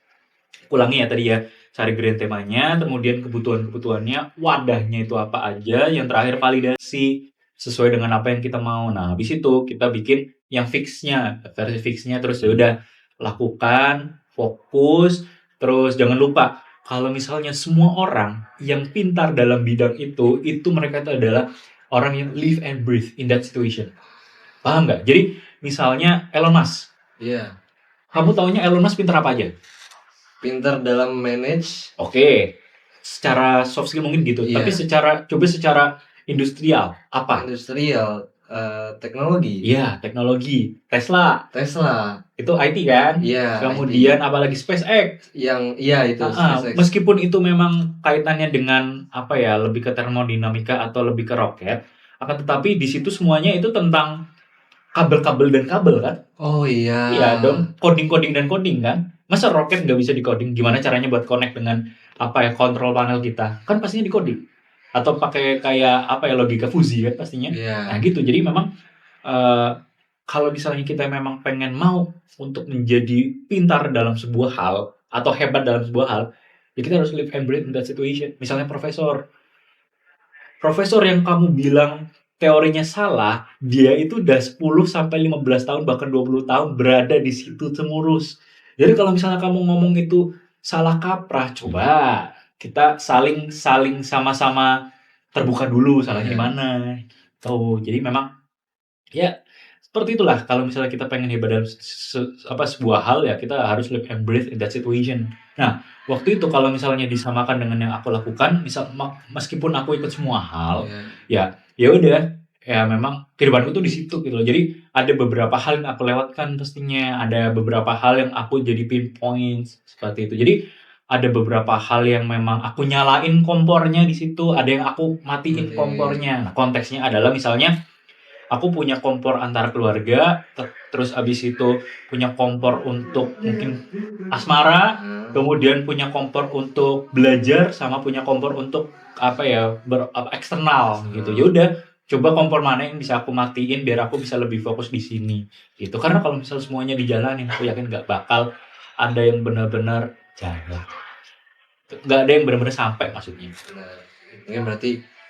ulangi ya tadi ya, cari grand temanya, kemudian kebutuhan-kebutuhannya, wadahnya itu apa aja, yang terakhir validasi sesuai dengan apa yang kita mau. Nah, habis itu kita bikin yang fixnya, versi fixnya, terus ya udah lakukan, fokus, terus jangan lupa kalau misalnya semua orang yang pintar dalam bidang itu mereka itu adalah orang yang live and breathe in that situation. Paham nggak? Jadi misalnya Elon Musk. Iya. Kamu taunya Elon Musk pintar apa aja? Pintar dalam manage. Oke, secara soft skill mungkin gitu. Iya. Tapi secara industrial apa? Industrial, teknologi. Iya, teknologi. Tesla itu IT kan? Iya. Kemudian apalagi SpaceX. Itu SpaceX. Meskipun itu memang kaitannya dengan apa ya, lebih ke termodinamika atau lebih ke roket, akan tetapi di situ semuanya itu tentang kabel-kabel dan kabel kan? Oh iya. Iya dong, coding dan coding kan? Masa roket nggak bisa di-coding? Gimana caranya buat connect dengan apa ya, kontrol panel kita? Kan pastinya di-coding. Atau pakai kayak apa ya, logika fusi kan pastinya. Iya. Nah gitu, jadi memang kalau misalnya kita memang pengen mau untuk menjadi pintar dalam sebuah hal atau hebat dalam sebuah hal, ya kita harus live and breathe in that situation. Misalnya profesor yang kamu bilang teorinya salah, dia itu udah 10 sampai 15 tahun bahkan 20 tahun berada di situ terus. Jadi kalau misalnya kamu ngomong itu salah kaprah, coba kita saling sama-sama terbuka dulu salahnya di mana. Tuh, jadi memang ya Seperti itulah kalau misalnya kita pengen hebat dalam sebuah hal ya kita harus live and breathe in that situation. Nah, waktu itu kalau misalnya disamakan dengan yang aku lakukan, meskipun aku ikut semua hal, Iya. ya udah, ya memang kehidupanku tuh di situ gitu loh. Jadi ada beberapa hal yang aku lewatkan pastinya, ada beberapa hal yang aku jadi pinpoint seperti itu. Jadi ada beberapa hal yang memang aku nyalain kompornya di situ, ada yang aku matiin kompornya. Nah, konteksnya adalah misalnya aku punya kompor antar keluarga, terus abis itu punya kompor untuk mungkin asmara, kemudian punya kompor untuk belajar, sama punya kompor untuk apa ya eksternal gitu. Ya udah, coba kompor mana yang bisa aku matiin biar aku bisa lebih fokus di sini gitu. Karena kalau misal semuanya dijalanin, aku yakin nggak bakal ada yang benar-benar jalan. Nggak ada yang benar-benar sampai maksudnya. Nah, mungkin berarti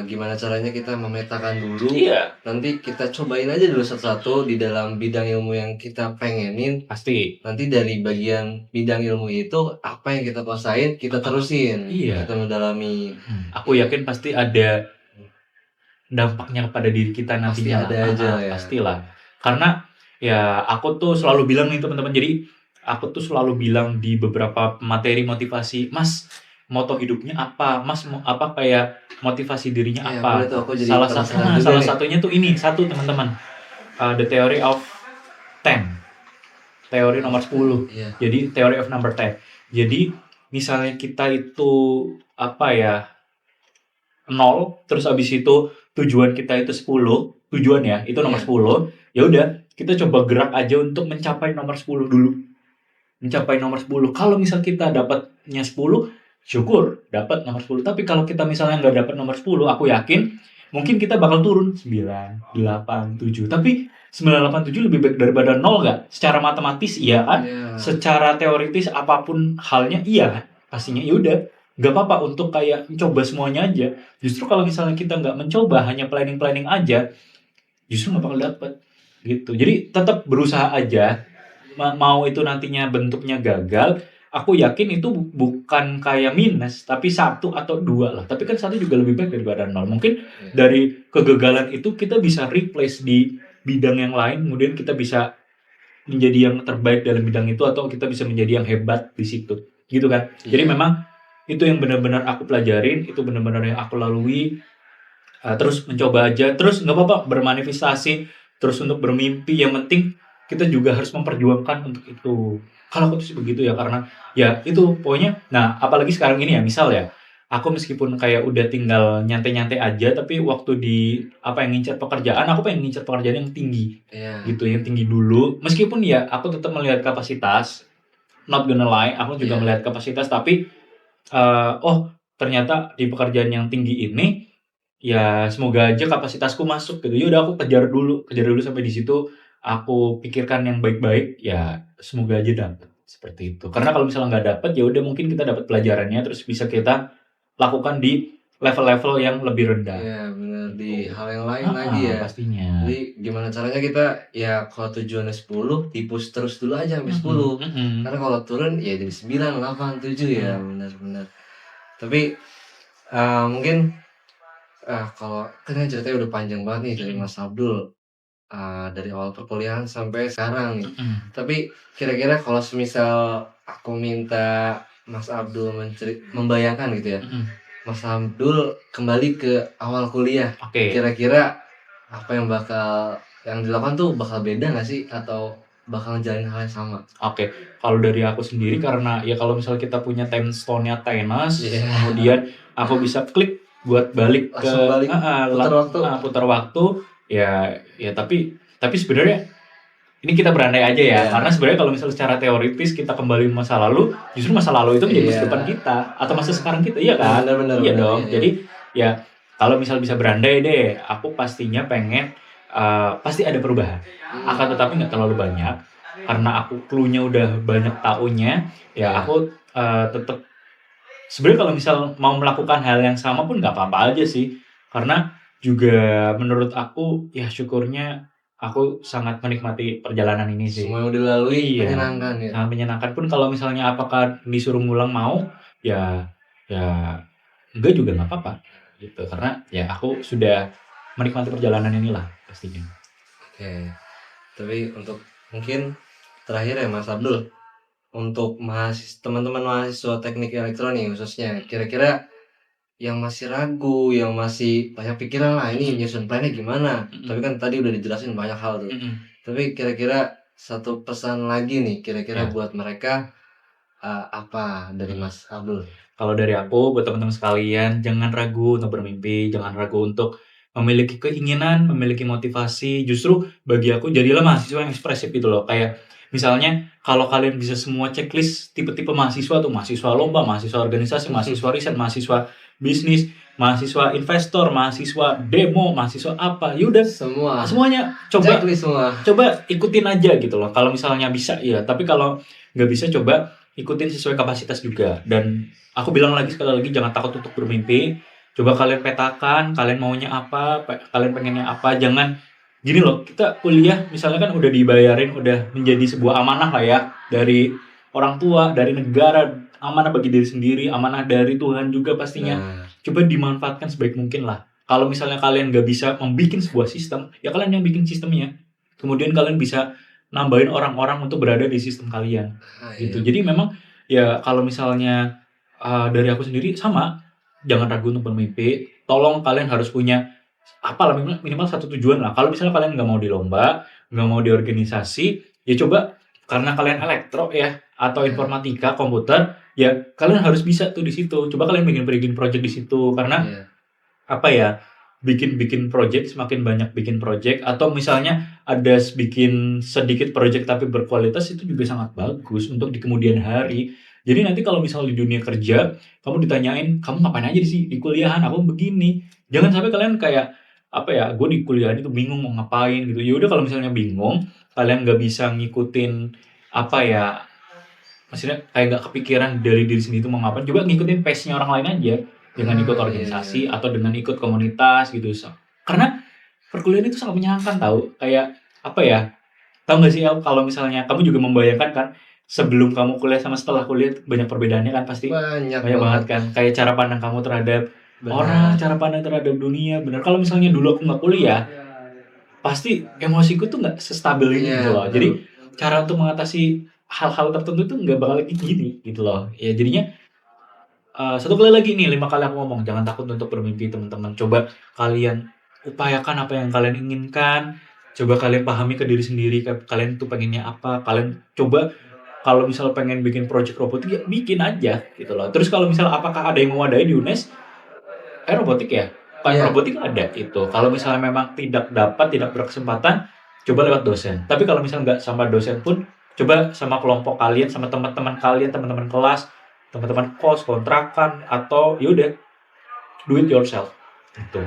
gimana caranya kita memetakan dulu, Iya, nanti kita cobain aja dulu satu-satu di dalam bidang ilmu yang kita pengenin. pasti. Nanti dari bagian bidang ilmu itu apa yang kita kuasain kita terusin, Iya. kita mendalami. Aku yakin pasti ada dampaknya kepada diri kita Pasti nantinya ada lah. aja ya. Pastilah. Karena ya aku tuh selalu bilang nih teman-teman, jadi aku tuh selalu bilang di beberapa materi motivasi, Mas moto hidupnya apa? Mas mau apa kayak motivasi dirinya Iya, apa? boleh tuh, aku jadi Salah penasaran juga nih. satunya tuh ini satu teman-teman, the theory of 10, teori nomor 10. Iya. Jadi theory of number 10. Jadi misalnya kita itu apa ya 0, terus abis itu tujuan kita itu 10, tujuan ya, itu nomor Iya. 10, ya udah, kita coba gerak aja untuk mencapai nomor 10 dulu. Mencapai nomor 10. Kalau misal kita dapatnya 10, syukur dapat nomor 10. Tapi kalau kita misalnya nggak dapat nomor 10, aku yakin mungkin kita bakal turun 9, 8, 7. Tapi 9, 8, 7 lebih baik daripada 0 nggak? Secara matematis iya kan? Iya. Secara teoritis apapun halnya iya kan? Pastinya ya udah. Nggak apa-apa untuk kayak mencoba semuanya aja. Justru kalau misalnya kita nggak mencoba, hanya planning-planning aja, justru nggak bakal dapet gitu. Jadi tetap berusaha aja. Mau itu nantinya bentuknya gagal, aku yakin itu bukan kayak minus, tapi 1 atau 2 lah. Tapi kan 1 juga lebih baik daripada 0. Mungkin dari kegagalan itu kita bisa replace di bidang yang lain, kemudian kita bisa menjadi yang terbaik dalam bidang itu, atau kita bisa menjadi yang hebat di situ. Gitu kan. Jadi Iya. memang itu yang benar-benar aku pelajarin, itu benar-benar yang aku lalui. Terus mencoba aja, terus nggak apa-apa bermanifestasi, terus untuk bermimpi, yang penting kita juga harus memperjuangkan untuk itu. Kalau aku tuh sih begitu ya, karena ya itu pokoknya. Nah, apalagi sekarang ini ya, misal ya, aku meskipun kayak udah tinggal nyantai-nyantai aja, tapi waktu di apa yang ngincer pekerjaan, aku pengen ngincer pekerjaan yang tinggi. Iya. Gitu, yang tinggi dulu. Meskipun ya aku tetap melihat kapasitas, not gonna lie, aku juga melihat kapasitas, tapi ternyata di pekerjaan yang tinggi ini ya semoga aja kapasitasku masuk gitu. Ya udah aku kejar dulu sampai di situ. Aku pikirkan yang baik-baik, ya semoga aja dapet seperti itu. Karena kalau misalnya nggak dapet, ya udah mungkin kita dapat pelajarannya, terus bisa kita lakukan di level-level yang lebih rendah. Iya, benar, di hal yang lain lagi ya. Pastinya. Jadi gimana caranya kita ya kalau tujuannya 10, di-push terus dulu aja sampai 10. Karena kalau turun ya jadi 9, 8, 7 ya, benar-benar. Tapi mungkin kalau kan ini ceritanya udah panjang banget nih dari Mas Abdul, dari awal perkuliahan sampai sekarang nih. Tapi kira-kira kalau semisal aku minta Mas Abdul membayangkan gitu ya, Mas Abdul kembali ke awal kuliah, Oke. kira-kira apa yang dilakukan tuh bakal beda nggak sih, atau bakal ngejalanin hal yang sama? Oke, kalau dari aku sendiri, karena ya kalau misalnya kita punya time stone-nya Thanos, Iya. kemudian aku bisa klik buat balik ke Langsung balik, putar waktu. putar waktu, ya tapi sebenarnya ini kita berandai aja ya, Iya. karena sebenarnya kalau misalnya secara teoritis kita kembali masa lalu, justru masa lalu itu menjadi masa Iya. depan kita atau masa sekarang kita, iya kan? Benar, Iya dong. iya. Jadi ya kalau misal bisa berandai deh, aku pastinya pengen pasti ada perubahan. Akan tetapi nggak terlalu banyak, karena aku clue-nya udah banyak taunya, ya aku tetap sebenarnya kalau misal mau melakukan hal yang sama pun nggak apa-apa aja sih. Karena juga menurut aku ya syukurnya aku sangat menikmati perjalanan ini sih. Semua yang udah dilalui Iya, menyenangkan ya. sangat menyenangkan. Pun kalau misalnya apakah disuruh ngulang mau, ya enggak juga nggak apa-apa gitu. Karena ya aku sudah menikmati perjalanan inilah pastinya. Oke. Tapi untuk mungkin terakhir ya Mas Abdul, untuk teman-teman mahasiswa teknik elektronik khususnya, kira-kira yang masih ragu, yang masih banyak pikiran lah ini nyusun plannya gimana. Tapi kan tadi udah dijelasin banyak hal tuh. Tapi kira-kira satu pesan lagi nih, kira-kira Ya. buat mereka apa dari Mas Abdul? Kalau dari aku, buat teman-teman sekalian, jangan ragu untuk bermimpi, jangan ragu untuk memiliki keinginan, memiliki motivasi. Justru bagi aku, jadilah mahasiswa yang ekspresif gitu loh. Kayak misalnya, kalau kalian bisa semua checklist tipe-tipe mahasiswa tuh, mahasiswa lomba, mahasiswa organisasi, mahasiswa riset, mahasiswa bisnis, mahasiswa investor, mahasiswa demo, mahasiswa apa, yaudah semuanya coba Checklist semua. ikutin aja gitu loh. Kalau misalnya bisa ya, tapi kalau nggak bisa coba ikutin sesuai kapasitas juga. Dan aku bilang lagi sekali lagi, jangan takut untuk bermimpi. Coba kalian petakan, kalian maunya apa, kalian pengennya apa. Jangan gini loh, kita kuliah misalnya kan udah dibayarin, udah menjadi sebuah amanah lah ya, dari orang tua, dari negara, amanah bagi diri sendiri, amanah dari Tuhan juga pastinya. Nah, Coba dimanfaatkan sebaik mungkin lah. Kalau misalnya kalian nggak bisa membuat sebuah sistem, ya kalian yang bikin sistemnya. Kemudian kalian bisa nambahin orang-orang untuk berada di sistem kalian. Gitu. iya. Jadi memang ya kalau misalnya dari aku sendiri sama, jangan ragu untuk bermimpi. Tolong kalian harus punya apa lah, minimal satu tujuan lah. Kalau misalnya kalian nggak mau di lomba, nggak mau di organisasi, ya coba karena kalian elektro ya atau informatika komputer, ya kalian harus bisa tuh di situ. Coba kalian bikin project di situ karena Iya. apa ya, bikin project, semakin banyak bikin project atau misalnya ada bikin sedikit project tapi berkualitas, itu juga sangat bagus untuk di kemudian hari. Jadi nanti kalau misal di dunia kerja kamu ditanyain, kamu ngapain aja di kuliahan, aku begini, jangan sampai kalian kayak apa ya, gue di kuliahan itu bingung mau ngapain gitu. Ya udah, kalau misalnya bingung, kalian nggak bisa ngikutin apa ya, maksudnya kayak nggak kepikiran dari diri sendiri itu mau ngapain, coba ngikutin pace-nya orang lain aja dengan ikut organisasi atau dengan ikut komunitas gitu. Karena perkuliahan itu sangat menyenangkan tahu. Kayak apa ya? Tahu nggak sih El, kalau misalnya kamu juga membayangkan kan, sebelum kamu kuliah sama setelah kuliah banyak perbedaannya kan pasti. Banyak Banyak banget kan. Kayak cara pandang kamu terhadap orang, cara pandang terhadap dunia. Bener. Kalau misalnya dulu aku nggak kuliah, pasti emosiku tuh nggak sestabil ini Iya, gitu loh. benar. Jadi cara untuk mengatasi hal-hal tertentu tuh nggak bakal kayak gini gitu loh. Ya jadinya satu kali lagi nih, 5 kali aku ngomong, jangan takut untuk bermimpi teman-teman. Coba kalian upayakan apa yang kalian inginkan. Coba kalian pahami ke diri sendiri, kalian tuh pengennya apa. Kalian coba kalau misal pengen bikin project robotik, ya bikin aja gitu loh. Terus kalau misal apakah ada yang mewadai di UNES? Robotik ya? Iya. Robotik ada itu. Kalau misalnya memang tidak dapat, tidak berkesempatan, coba lewat dosen. Tapi kalau misalnya nggak sama dosen pun, coba sama kelompok kalian, sama teman-teman kalian, teman-teman kelas, teman-teman kos, kontrakan, atau yaudah do it yourself gitu.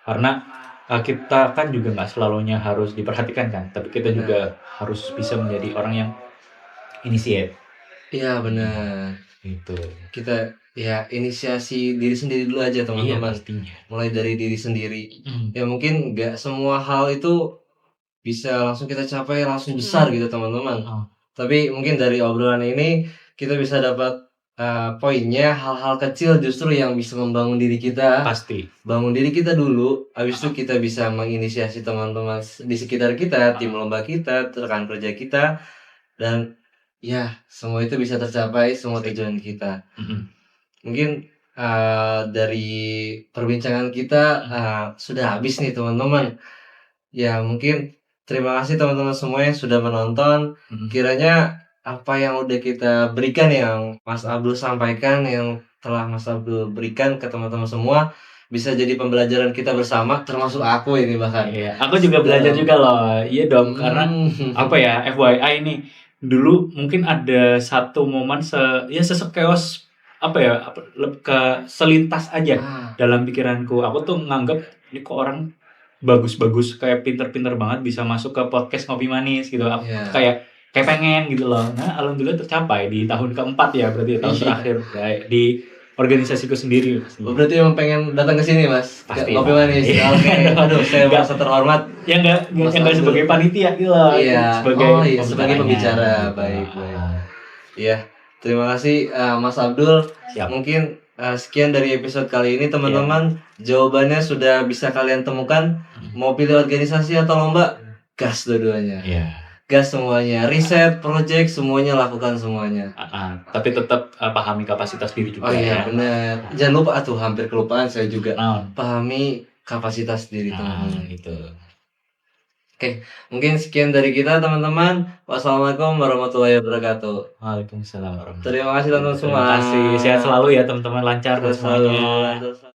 Karena kita kan juga nggak selalunya harus diperhatikan kan, tapi kita juga harus bisa menjadi orang yang initiate Iya, benar. gitu. Kita ya inisiasi diri sendiri dulu aja Iya teman-teman. pastinya. Mulai dari diri sendiri. Ya mungkin nggak semua hal itu bisa langsung kita capai langsung besar gitu teman-teman. Tapi mungkin dari obrolan ini kita bisa dapat poinnya, hal-hal kecil justru yang bisa membangun diri kita. Pasti. Bangun diri kita dulu, habis itu kita bisa menginisiasi teman-teman di sekitar kita, tim lomba kita, rekan kerja kita, dan ya semua itu bisa tercapai, semua tujuan kita. Mungkin dari perbincangan kita sudah habis nih teman-teman. Ya mungkin terima kasih teman-teman semua yang sudah menonton. Kiranya apa yang udah kita berikan, yang Mas Abdul sampaikan, yang telah Mas Abdul berikan ke teman-teman semua, bisa jadi pembelajaran kita bersama, termasuk aku ini bahkan. Iya, aku juga belajar juga loh. Iya dong, karena apa ya, FYI nih, dulu mungkin ada satu momen sesekeos apa ya, selintas aja dalam pikiranku. Aku tuh nganggep ini kok orang bagus-bagus, kayak pinter-pinter banget bisa masuk ke podcast Ngopi Manis gitu. Kayak pengen gitu loh. Nah, alhamdulillah tercapai di tahun keempat ya, berarti tahun terakhir di organisasiku sendiri. Berarti emang pengen datang ke sini, Mas? Pasti. Ngopi Manis. Oke. Aduh, saya merasa terhormat. Ya enggak sebagai panitia gitu loh. Iya. Sebagai pembicara. Gitu. Baik. Iya. Terima kasih Mas Abdul. Siap. Mungkin sekian dari episode kali ini teman-teman. Jawabannya sudah bisa kalian temukan. Mau pilih organisasi atau lomba, gas dua-duanya. Iya. Gas semuanya, riset, project, semuanya lakukan semuanya. Tapi tetap pahami kapasitas diri Oh juga iya ya. benar. Jangan lupa tuh, hampir kelupaan saya juga. Naon? Pahami kapasitas diri teman-teman. Gitu. Oke, mungkin sekian dari kita teman-teman. Wassalamualaikum warahmatullahi wabarakatuh. Waalaikumsalam warahmatullahi Terima kasih teman-teman semua. Terima kasih. Sehat selalu ya teman-teman, lancar buat Sehat selalu, semuanya. lancar selalu.